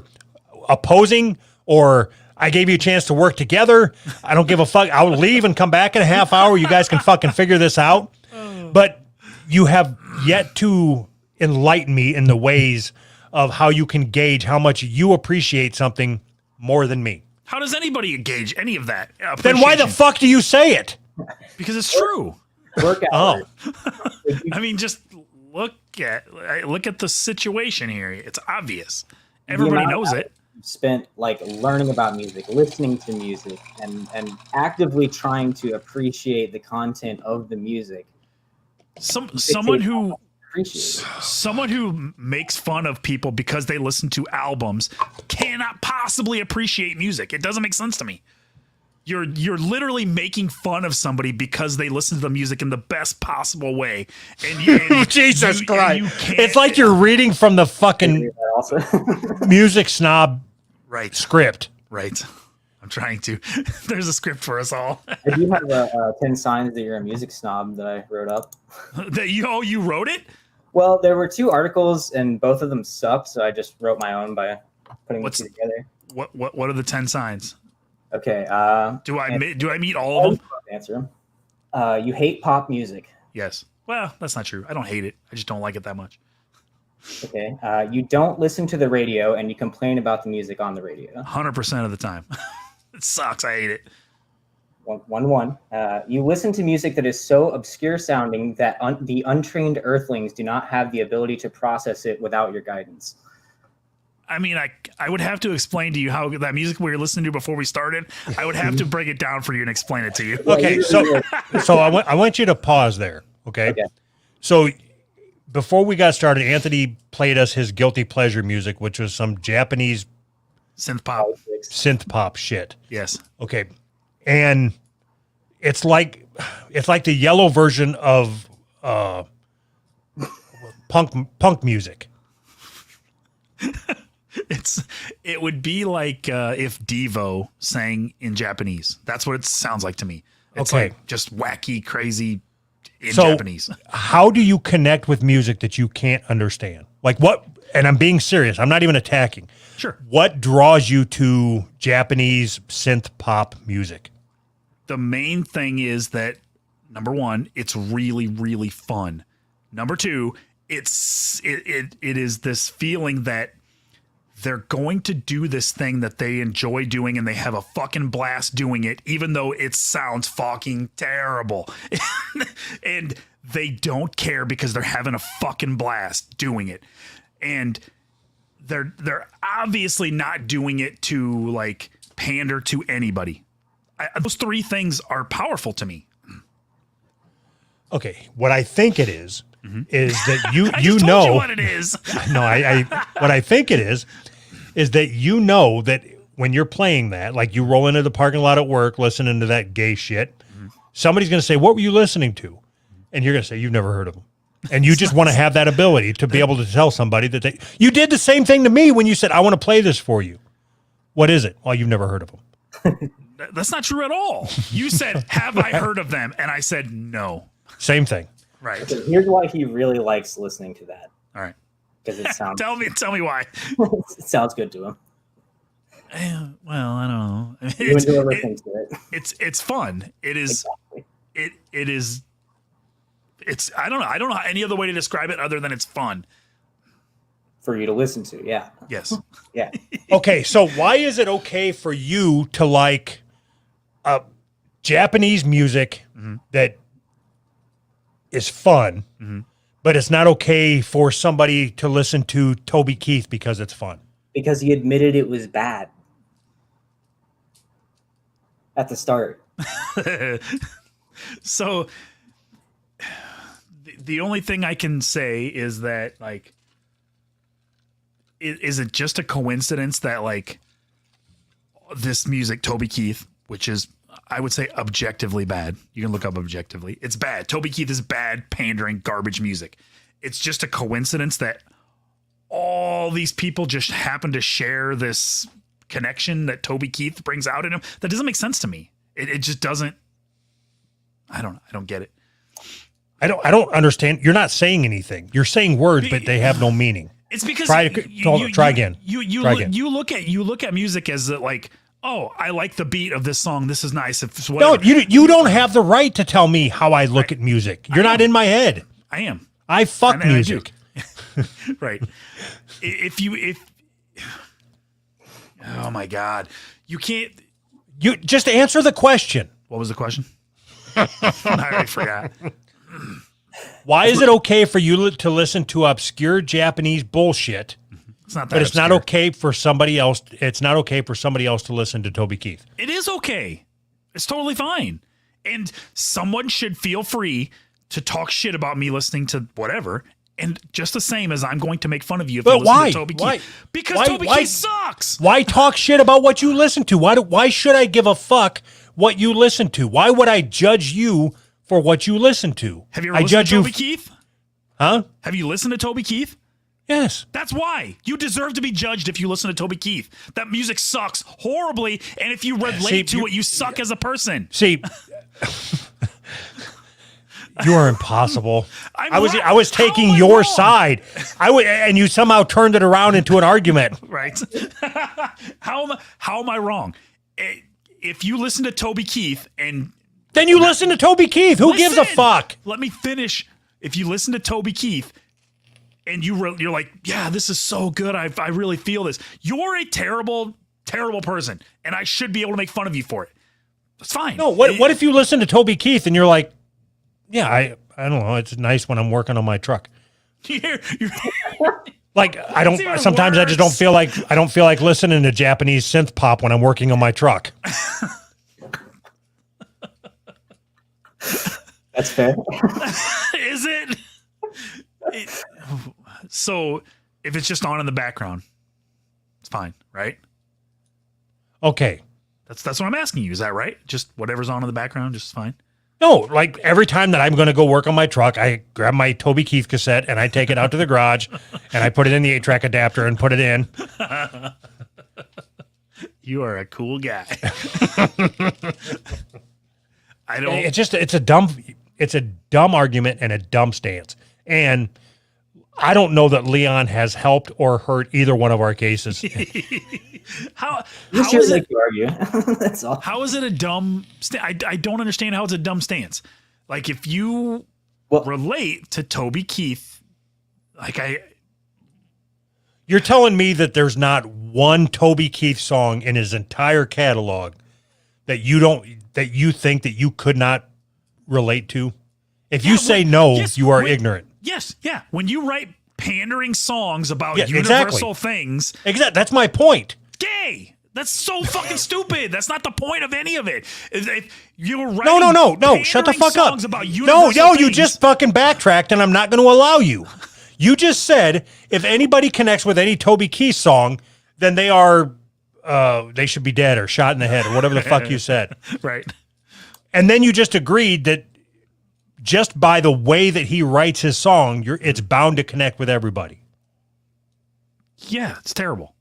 opposing or I gave you a chance to work together. I don't give a fuck. I'll leave and come back in a half hour. You guys can fucking figure this out. But you have yet to enlighten me in the ways of how you can gauge how much you appreciate something more than me. How does anybody engage any of that? Then why the appreciation? fuck do you say it? Because it's true. Work Oh. hours. I mean, just look at the situation here. It's obvious. Everybody amount knows of- it. Spent like learning about music, listening to music, and actively trying to appreciate the content of the music. Someone who Appreciate it. someone who makes fun of people because they listen to albums cannot possibly appreciate music. It doesn't make sense to me. You're literally making fun of somebody because they listen to the music in the best possible way. And Jesus you Christ. can't- It's like you're reading from the fucking Also, music snob right, script. right. I'm trying to. There's a script for us all. I do have 10 signs that you're a music snob that I wrote up. That you wrote it? Well, there were 2 articles and both of them sucked, so I just wrote my own by putting What's- the 2 together. What are the 10 signs? Okay. Do I meet all of them? Answer them. You hate pop music. Yes. Well, that's not true. I don't hate it. I just don't like it that much. Okay. You don't listen to the radio and you complain about the music on the radio. 100% of the time. It sucks. I hate it. 1-1. You listen to music that is so obscure sounding that the untrained earthlings do not have the ability to process it without your guidance. I mean, I would have to explain to you how that music we were listening to before we started. I would have to break it down for you and explain it to you. Okay, so I want you to pause there, okay? Okay. So before we got started, Anthony played us his guilty pleasure music, which was some Japanese Synth pop. synth pop shit. Yes. Okay. And it's like the yellow version of punk music. It would be like if Devo sang in Japanese. That's what it sounds like to me. It's Okay. like just wacky, crazy in So- Japanese. How do you connect with music that you can't understand? Like what? And I'm being serious. I'm not even attacking. Sure. What draws you to Japanese synth pop music? The main thing is that number one, it's really, really fun. Number two, it is this feeling that they're going to do this thing that they enjoy doing and they have a fucking blast doing it, even though it sounds fucking terrible. And they don't care because they're having a fucking blast doing it. And they're obviously not doing it to like pander to anybody. Those 3 things are powerful to me. Okay, what I think it is that you I you just told know you what it is. no, I what I think it is that you know that when you're playing that, like you roll into the parking lot at work listening to that gay shit, somebody's going to say, "What were you listening to?" And you're going to say, "You've never heard of them." And you just want to have that ability to be able to tell somebody that you did the same thing to me when you said, "I want to play this for you." What is it? Well, you've never heard of them. That's not true at all. You said, "Have I heard of them?" And I said, "No." Same thing. Right. So here's why he really likes listening to that, All right. because it sounds Tell me why. it sounds good to him. Well, I don't know. You enjoy listening to it. It's fun. It is. Exactly. It is. It's. I don't know. I don't know any other way to describe it other than it's fun. For you to listen to, yeah. Yes. Yeah. Okay, so why is it okay for you to like Japanese music that is fun, but it's not okay for somebody to listen to Toby Keith because it's fun? Because he admitted it was bad at the start. So the only thing I can say is that, like, is it just a coincidence that, like, this music, Toby Keith, which is, I would say, objectively bad. You can look up objectively. It's bad. Toby Keith is bad, pandering, garbage music. It's just a coincidence that all these people just happen to share this connection that Toby Keith brings out in him. That doesn't make sense to me. It just doesn't. I don't get it. I don't understand. You're not saying anything. You're saying words, but they have no meaning. It's because Try again. You look at music as like, oh, I like the beat of this song. This is nice. If No, you don't have the right to tell me how I look at music. You're not in my head. I am. I fuck And I do. music. Right. If oh my God, you can't. You just answer the question. What was the question? I forgot. Why is it okay for you to listen to obscure Japanese bullshit, It's not that. but it's not obscure. okay for somebody else? It's not okay for somebody else to listen to Toby Keith. It is okay. It's totally fine. And someone should feel free to talk shit about me listening to whatever. And just the same as I'm going to make fun of you if you But listen why? to Toby Why? Keith. Because Why- Toby why- Keith sucks. Why talk shit about what you listen to? Why should I give a fuck what you listen to? Why would I judge you for what you listen to? Have you ever I listened judge to you, Toby Keith? huh? Have you listened to Toby Keith? Yes. That's why. You deserve to be judged if you listen to Toby Keith. That music sucks horribly, and if you relate See, to you- it, you suck as a person. See, you are impossible. I was How taking am I your wrong? side. And you somehow turned it around into an argument. Right? How am I wrong? If you listen to Toby Keith and Then you listen to Toby Keith. Who gives a Listen! fuck? Let me finish. If you listen to Toby Keith and you're like, yeah, this is so good. I really feel this. You're a terrible, terrible person, and I should be able to make fun of you for it. That's fine. No, what if you listen to Toby Keith and you're like, yeah, I don't know. It's nice when I'm working on my truck. You're- Like I don't. even Sometimes I just don't worse. feel like I don't feel like listening to Japanese synth pop when I'm working on my truck. That's fair. Is it? So if it's just on in the background, it's fine, right? Okay. That's what I'm asking you. Is that right? Just whatever's on in the background, just fine. No, like every time that I'm going to go work on my truck, I grab my Toby Keith cassette and I take it out to the garage and I put it in the 8-track adapter and put it in. You are a cool guy. I don't. It's a dumb argument and a dumb stance. And I don't know that Leon has helped or hurt either one of our cases. How Just is like it? to argue. That's all. How is it a dumb? I don't understand how it's a dumb stance. Like if you Well- relate to Toby Keith, like You're telling me that there's not one Toby Keith song in his entire catalog that you think that you could not relate to? If you say no, yes, you are ignorant. Yes, yeah. When you write pandering songs about Yeah, universal exactly. things, Exactly. That's my point. gay. That's so fucking stupid. That's not the point of any of it. If you're writing No. Shut the pandering fuck up. songs about No, universal you things. just fucking backtracked, and I'm not going to allow you. You just said if anybody connects with any Toby Keith song, then they are, they should be dead or shot in the head or whatever the fuck you said. Right. And then you just agreed that just by the way that he writes his song, it's bound to connect with everybody. Yeah, it's terrible.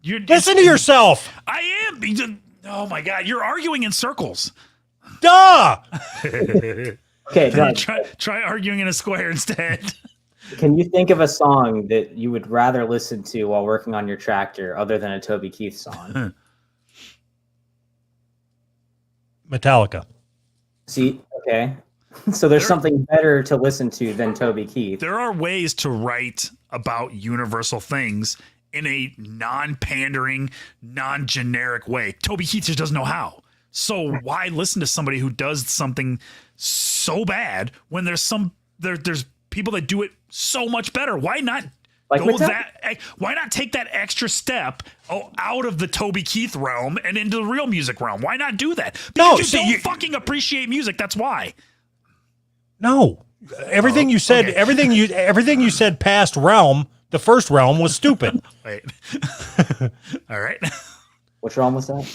Listen to yourself. I am. Oh my God, you're arguing in circles. Duh. Okay, Doug, Try arguing in a square instead. can you think of a song that you would rather listen to while working on your tractor other than a Toby Keith song? Metallica. See, okay. So there's something better to listen to than Toby Keith. There are ways to write about universal things in a non-pandering, non-generic way. Toby Keith just doesn't know how. So why listen to somebody who does something so bad when there's people that do it so much better? Why not Like go Metallica. why not take that extra step out of the Toby Keith realm and into the real music realm? Why not do that? Because you see, don't fucking appreciate music. That's why. No. Everything you said, okay. everything you said past realm, the first realm was stupid. Wait. All right. What's wrong with that?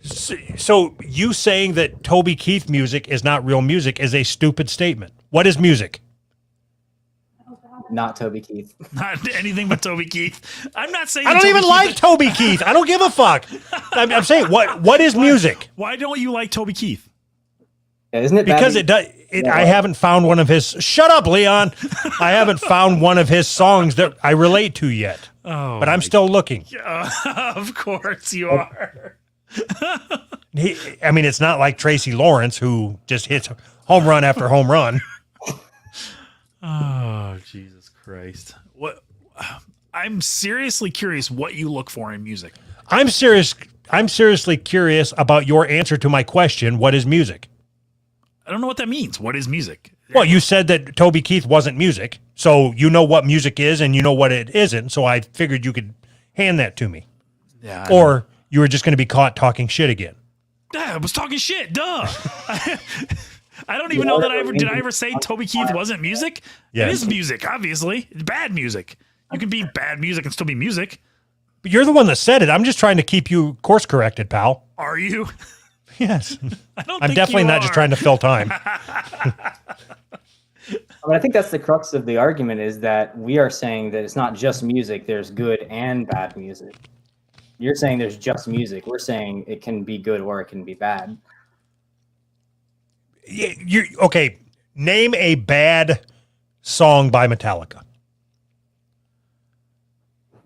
So you saying that Toby Keith music is not real music is a stupid statement. What is music? Not Toby Keith. Not anything but Toby Keith. I'm not saying I don't Toby even Keith- like Toby Keith. I don't give a fuck. I'm saying what is music? Why don't you like Toby Keith? Yeah, isn't it bad Because that- it does. I haven't found one of his. Shut up, Leon. I haven't found one of his songs that I relate to yet. Oh, But I'm still looking. of course you are. I mean, it's not like Tracy Lawrence who just hits home run after home run. Oh, Jesus Christ. What? I'm seriously curious what you look for in music. I'm seriously curious about your answer to my question. What is music? I don't know what that means. What is music? Well, you said that Toby Keith wasn't music, so you know what music is and you know what it isn't. So I figured you could hand that to me, Yeah. or you were just going to be caught talking shit again. I was talking shit. Duh. I don't even know that did I ever say Toby Keith wasn't music? Yes. It is music, obviously. It's bad music. You can be bad music and still be music. But you're the one that said it. I'm just trying to keep you course corrected, pal. Are you? Yes. I don't I'm think definitely you not are. just trying to fill time. I mean, I think that's the crux of the argument is that we are saying that it's not just music. There's good and bad music. You're saying there's just music. We're saying it can be good or it can be bad. Okay, name a bad song by Metallica.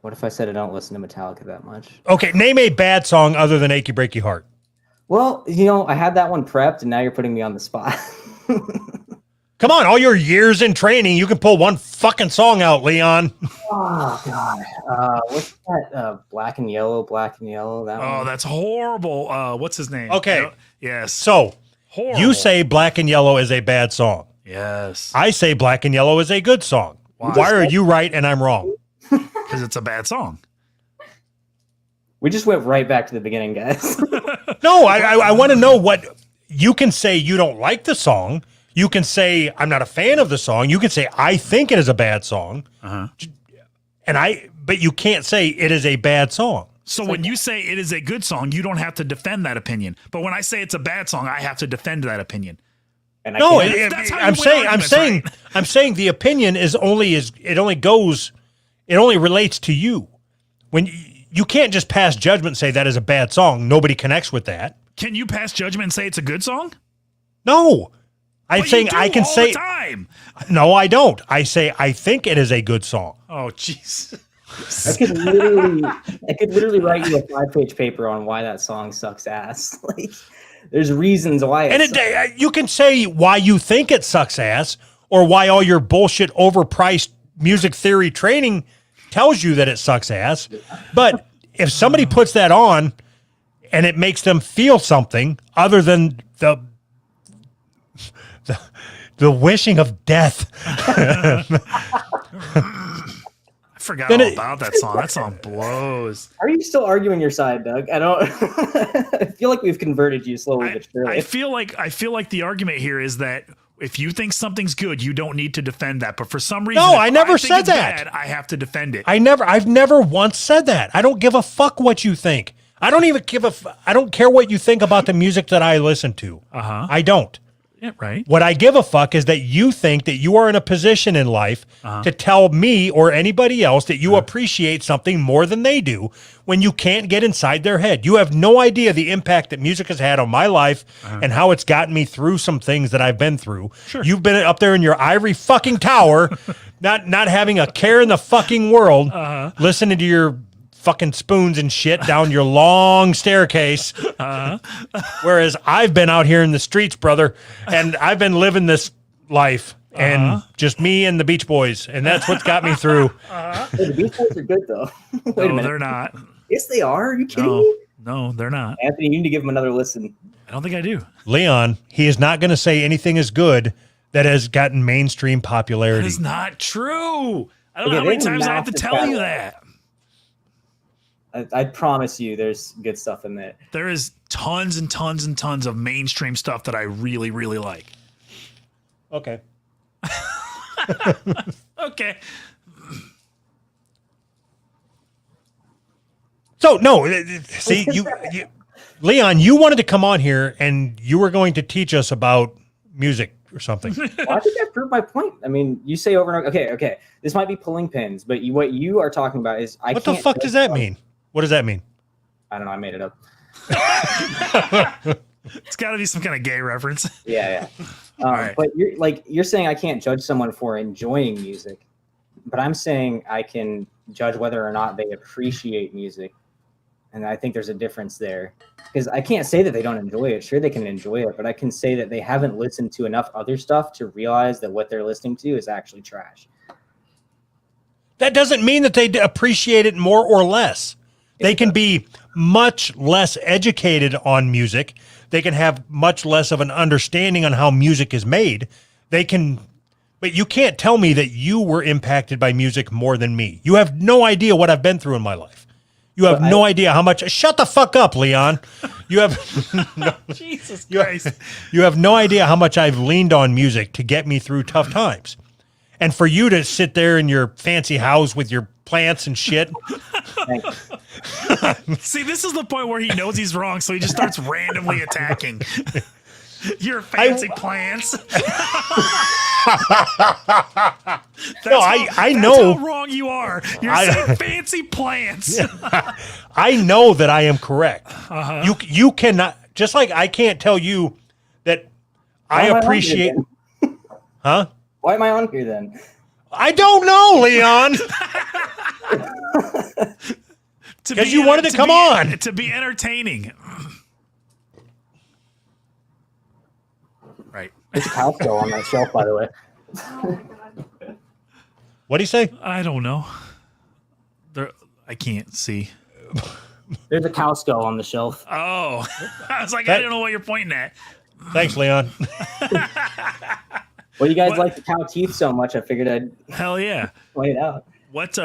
What if I said I don't listen to Metallica that much? Okay, name a bad song other than Achy Breaky Heart. Well, you know, I had that one prepped, and now you're putting me on the spot. Come on, all your years in training, you can pull one fucking song out, Leon. Oh God, what's that? Black and Yellow. That Oh, one. that's horrible. What's his name? Okay. Yes. So, Horrible. you say Black and Yellow is a bad song. yes. I say Black and Yellow is a good song. Why are you right and I'm wrong? Because it's a bad song. We just went right back to the beginning, guys. No, I want to know what you can say. You don't like the song. You can say I'm not a fan of the song. You can say I think it is a bad song. Uh-huh. But you can't say it is a bad song. So when you say it is a good song, you don't have to defend that opinion. But when I say it's a bad song, I have to defend that opinion. And I No, can't- That's how you I'm win saying arguments, I'm saying the opinion it only relates to you. When you can't just pass judgment and say that is a bad song. Nobody connects with that. Can you pass judgment and say it's a good song? No. I'm But saying you do I can all say the time. no, I don't. I say I think it is a good song. Oh, jeez. I could literally write you a 5-page paper on why that song sucks ass. Like, there's reasons why. And you can say why you think it sucks ass or why all your bullshit overpriced music theory training tells you that it sucks ass. But if somebody puts that on and it makes them feel something other than the wishing of death. I forgot Then all it- about that song. That song blows. Are you still arguing your side, Doug? I don't. I feel like we've converted you slowly but surely. I feel like the argument here is that if you think something's good, you don't need to defend that. But for some reason, No, if I never think said it's that. bad, I have to defend it. I've never once said that. I don't give a fuck what you think. I don't even I don't care what you think about the music that I listen to. I don't. Yeah, right. What I give a fuck is that you think that you are in a position in life to tell me or anybody else that you appreciate something more than they do when you can't get inside their head. You have no idea the impact that music has had on my life and how it's gotten me through some things that I've been through. Sure. You've been up there in your ivory fucking tower, not having a care in the fucking world, listening to your fucking spoons and shit down your long staircase. Whereas I've been out here in the streets, brother, and I've been living this life and just me and the Beach Boys. And that's what's got me through. Hey, the Beach Boys are good though. Wait a No, minute. they're not. Yes, they are. Are you kidding me? No, they're not. Anthony, you need to give them another listen. I don't think I do. Leon, he is not going to say anything is good that has gotten mainstream That popularity. is not true. I don't Okay, know how many they times I have to massive tell you battle. that. I promise you, there's good stuff in there. There is tons and tons and tons of mainstream stuff that I really, really like. Okay. Okay. So no, see, you, Leon, you wanted to come on here and you were going to teach us about music or something. Well, I think I proved my point. I mean, you say over and over. Okay. This might be pulling pins, but what you are talking about is What the fuck does that mean? What does that mean? I don't know. I made it up. It's got to be some kind of gay reference. Yeah. right. But you're saying I can't judge someone for enjoying music, but I'm saying I can judge whether or not they appreciate music, and I think there's a difference there. Because I can't say that they don't enjoy it. Sure, they can enjoy it, but I can say that they haven't listened to enough other stuff to realize that what they're listening to is actually trash. That doesn't mean that they appreciate it more or less. They can be much less educated on music. They can have much less of an understanding on how music is made. But you can't tell me that you were impacted by music more than me. You have no idea what I've been through in my life. You have no idea how much. Shut the fuck up, Leon. You have Jesus you Christ. you have no idea how much I've leaned on music to get me through tough times. And for you to sit there in your fancy house with your plants and shit. Thanks. See, this is the point where he knows he's wrong, so he just starts randomly attacking. Your fancy plants. I That's know. how wrong you are. You're saying fancy plants. I know that I am correct. You cannot, just like I can't tell you that Why I am on here appreciate, then? huh? Why am I on here then? I don't know, Leon. To 'Cause be you wanted to come on. To be entertaining. Right. There's a cow skull on that shelf, by the way. What do you say? I don't know. I can't see. There's a cow skull on the shelf. Oh, I was like, I don't know what you're pointing at. Thanks, Leon. Well, you guys What? like the cow teeth so much, I figured I'd Hell yeah. point it out. What,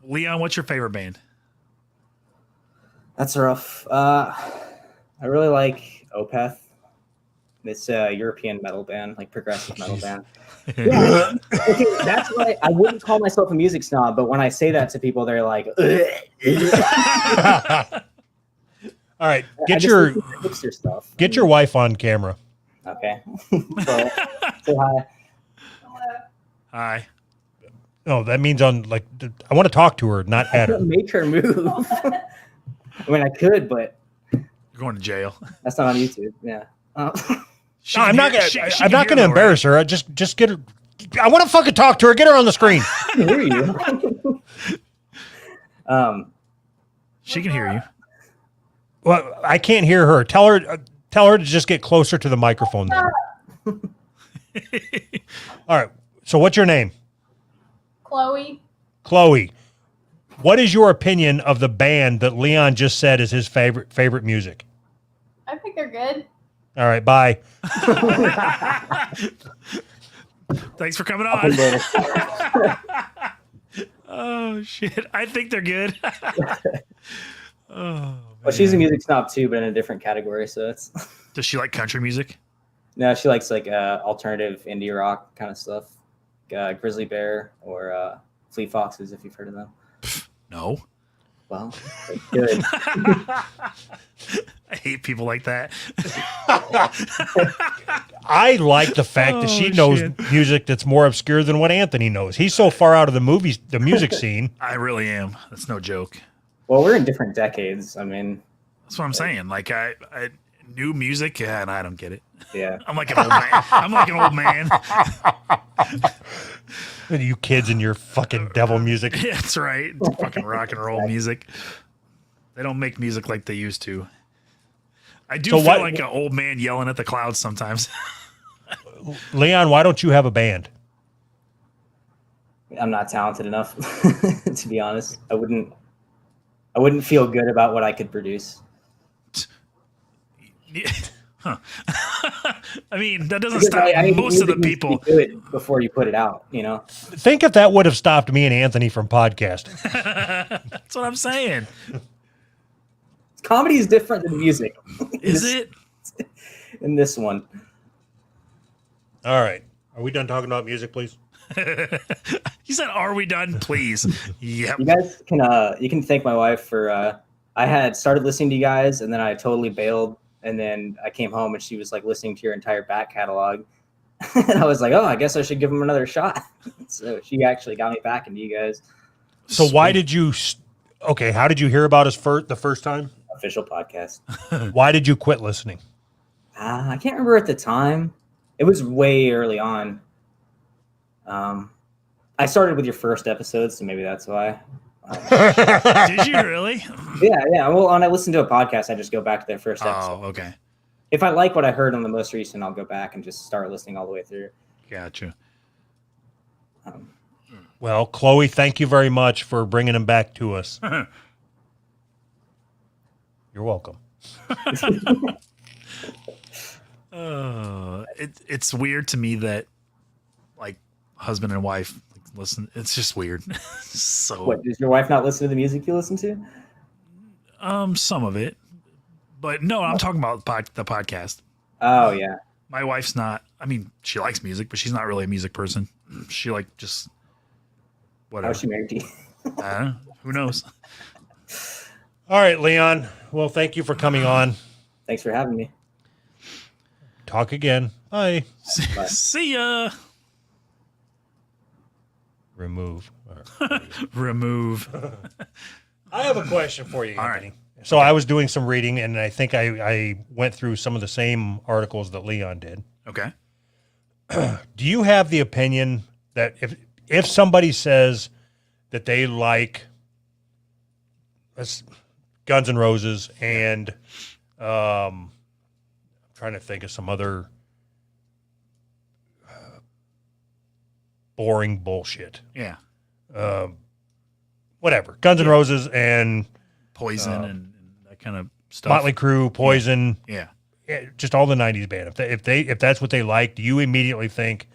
Leon, what's your favorite band? That's rough. I really like Opeth. It's a European metal band, like progressive metal band. Yeah. Okay, that's why I wouldn't call myself a music snob, but when I say that to people, they're like, All right, I get just your listen to hipster stuff. get your wife on camera. Okay. So, say hi. Hi. No, that means on like I want to talk to her, not I at her. couldn't make her move. I mean, I could, but You're going to jail. that's not on YouTube. Yeah. She No, can I'm not hear- gonna. she I'm can not hear gonna though, embarrass her. I just get her. I want to fucking talk to her. Get her on the screen. I can hear you. She can hear you. Well, I can't hear her. Tell her to just get closer to the microphone. Then. All right. So, what's your name? Chloe. Chloe. What is your opinion of the band that Leon just said is his favorite music? I think they're good. All right. Bye. Thanks for coming I'll on. put it later. Oh shit! I think they're good. Oh, Well, she's a man. music snob too, but in a different category. So it's Does she like country music? no, she likes like alternative indie rock kind of stuff. Grizzly Bear or Fleet Foxes, if you've heard of them. No. Well, they're good. I hate people like that. I like the fact that she Oh, knows shit. music that's more obscure than what Anthony knows. He's so far out of the music scene. I really am. That's no joke. Well, we're in different decades. I mean, That's what I'm saying. Like I new music, yeah, and I don't get it. yeah. I'm like an old man. I'm like an old man. You kids and your fucking devil music. Yeah, that's right. It's fucking rock and roll music. They don't make music like they used to. I do So feel what- like an old man yelling at the clouds sometimes. Leon, why don't you have a band? I'm not talented enough, to be honest. I wouldn't feel good about what I could produce. Huh. I mean, that doesn't Because stop most of the music needs to be people. good before you put it out. You know, Think if that would have stopped me and Anthony from podcasting. That's what I'm saying. comedy is different than music. Is it? In this one? All right. Are we done talking about music, please? He said, "Are we done, please?" Yep. You guys can you can thank my wife for I had started listening to you guys and then I totally bailed, and then I came home and she was like listening to your entire back catalog. And I was like, oh, I guess I should give them another shot. So she actually got me back into you guys. So why did you okay, how did you hear about us the first time? Official podcast. Why did you quit listening? I can't remember at the time. It was way early on. I started with your first episode, so maybe that's why. Did you really? Yeah. Well, when I listen to a podcast, I just go back to their first episode. Oh, okay. If I like what I heard on the most recent, I'll go back and just start listening all the way through. Gotcha. Um, Well, Chloe, thank you very much for bringing him back to us. You're welcome. It's weird to me that like husband and wife listen. It's just weird. So what, does your wife not listen to the music you listen to? some of it, but no, I'm talking about the podcast. Oh, yeah. My wife's not. I mean, she likes music, but she's not really a music person. She like just whatever. How's she married to you? I don't know. Who knows? All right, Leon. Well, thank you for coming on. Thanks for having me. Talk again. Bye. Bye. See ya. Remove. Remove. I have a question for you, All Anthony. So I was doing some reading, and I think I went through some of the same articles that Leon did. Okay. Do you have the opinion that if somebody says that they like Guns N' Roses and I'm trying to think of some other boring bullshit, Yeah. whatever, Guns N' Roses and Poison and that kind of stuff. Motley Crue, Poison, Yeah. just all the '90s band. If that's what they like, do you immediately think,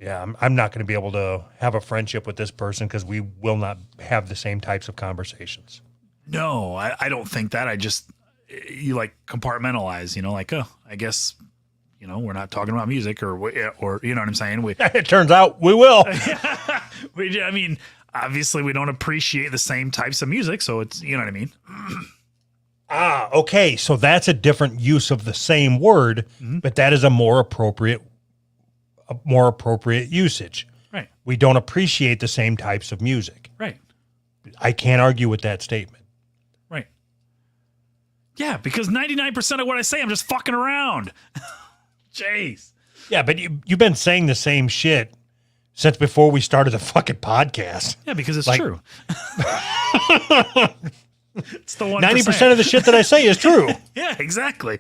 yeah, I'm not going to be able to have a friendship with this person because we will not have the same types of conversations? No, I don't think that. I just, you like compartmentalize, like, oh, I guess, we're not talking about music or you know what I'm saying? It turns out we will. I mean, obviously we don't appreciate the same types of music. So it's, you know what I mean? Ah, okay. So that's a different use of the same word, but that is a more appropriate usage. Right. We don't appreciate the same types of music. Right. I can't argue with that statement. Right. Yeah. Because 99% of what I say, I'm just fucking around. Jeez. Yeah, but you've been saying the same shit since before we started the fucking podcast. Yeah. Because it's Like- true. It's the 1%. 90% of the shit that I say is true. Yeah, exactly.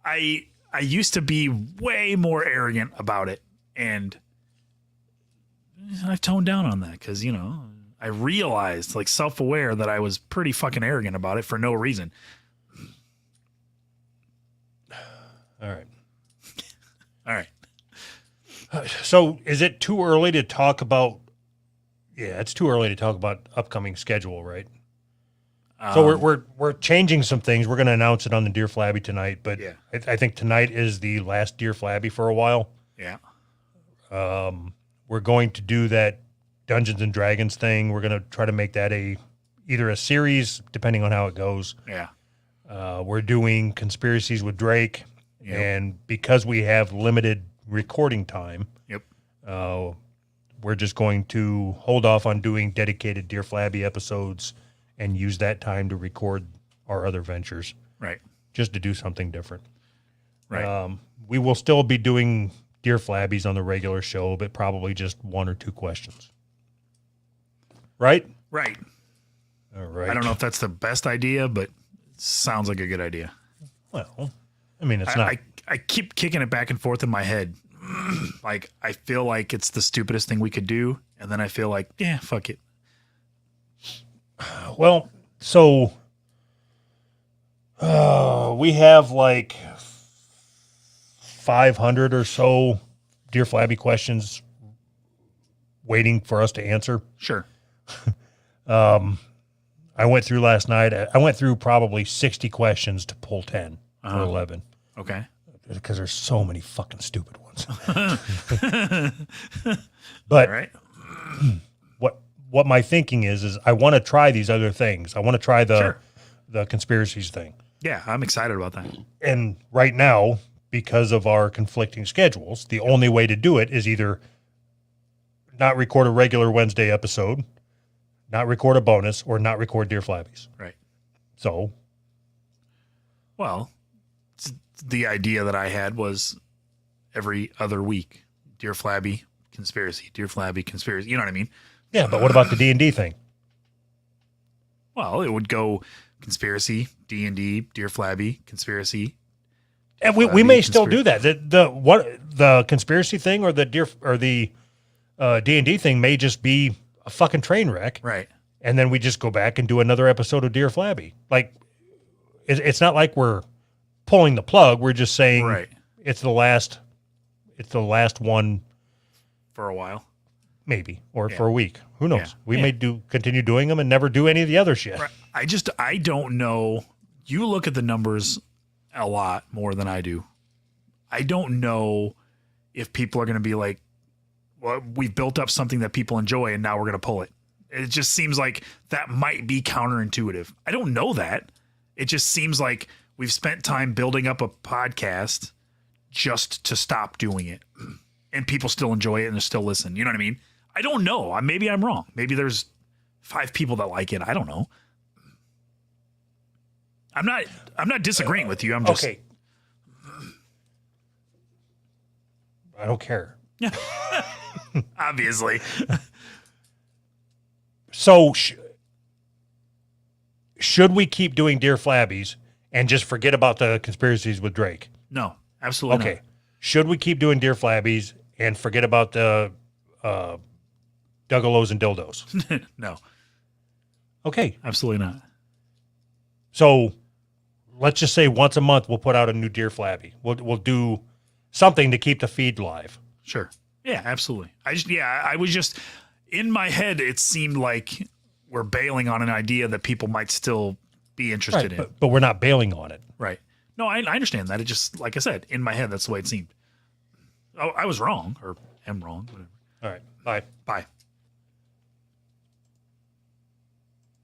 I used to be way more arrogant about it, and I've toned down on that because I realized, like, self-aware that I was pretty fucking arrogant about it for no reason. All right. All right. So is it too early to talk about Yeah, it's too early to talk about upcoming schedule, right? So we're changing some things. We're going to announce it on the Dear Flabby tonight, but Yeah. I think tonight is the last Dear Flabby for a while. Yeah. We're going to do that Dungeons and Dragons thing. We're going to try to make that either a series, depending on how it goes. Yeah. We're doing Conspiracies with Drake, Yep. and because we have limited recording time, Yep. we're just going to hold off on doing dedicated Dear Flabby episodes and use that time to record our other ventures, Right. just to do something different. Right. We will still be doing Dear Flabbies on the regular show, but probably just 1 or 2 questions. Right? Right. All right. I don't know if that's the best idea, but it sounds like a good idea. Well, I mean, it's not. I keep kicking it back and forth in my head. Like, I feel like it's the stupidest thing we could do. And then I feel like, yeah, fuck it. Well, so we have like 500 or so Dear Flabby questions waiting for us to answer. Sure. I went through last night. I went through probably 60 questions to pull 10 or 11 Okay. because there's so many fucking stupid ones. But All right. what my thinking is I want to try these other things. I want to try Sure. the conspiracies thing. Yeah, I'm excited about that. And right now, because of our conflicting schedules, the only way to do it is either not record a regular Wednesday episode, not record a bonus, or not record Dear Flabbies. Right. So, Well, the idea that I had was every other week, Dear Flabby conspiracy, Dear Flabby conspiracy. You know what I mean? yeah, but what about the D&D thing? Well, it would go conspiracy, D&D, Dear Flabby, conspiracy. And we Flabby may still do conspiracy. that. The conspiracy thing or the D&D thing may just be a fucking train wreck. Right. And then we just go back and do another episode of Dear Flabby. Like, it's not like we're pulling the plug. We're just saying Right. it's the last one, For a while. maybe, or Yeah. for a week. Who knows? Yeah. We Yeah. may continue doing them and never do any of the other shit. Right. I don't know. You look at the numbers a lot more than I do. I don't know if people are going to be like, well, we've built up something that people enjoy and now we're going to pull it. It just seems like that might be counterintuitive. I don't know that. It just seems like we've spent time building up a podcast just to stop doing it. And people still enjoy it and they still listen. You know what I mean? I don't know. Maybe I'm wrong. Maybe there's 5 people that like it. I don't know. I'm not disagreeing with you. I'm just Okay. I don't care. obviously. So should we keep doing Dear Flabbies and just forget about the conspiracies with Drake? No, absolutely Okay. Should we keep doing Dear Flabbies and forget about the Duggalos and Dildos? not. No, Okay. absolutely not. So let's just say once a month we'll put out a new Dear Flabby. We'll do something to keep the feed live. Sure. Yeah, absolutely. I was just in my head. It seemed like we're bailing on an idea that people might still be interested in. But we're not bailing on it. Right. No, I understand that. It just, like I said, in my head, that's the way it seemed. Oh, I was wrong or am wrong. Whatever. All right. Bye. Bye.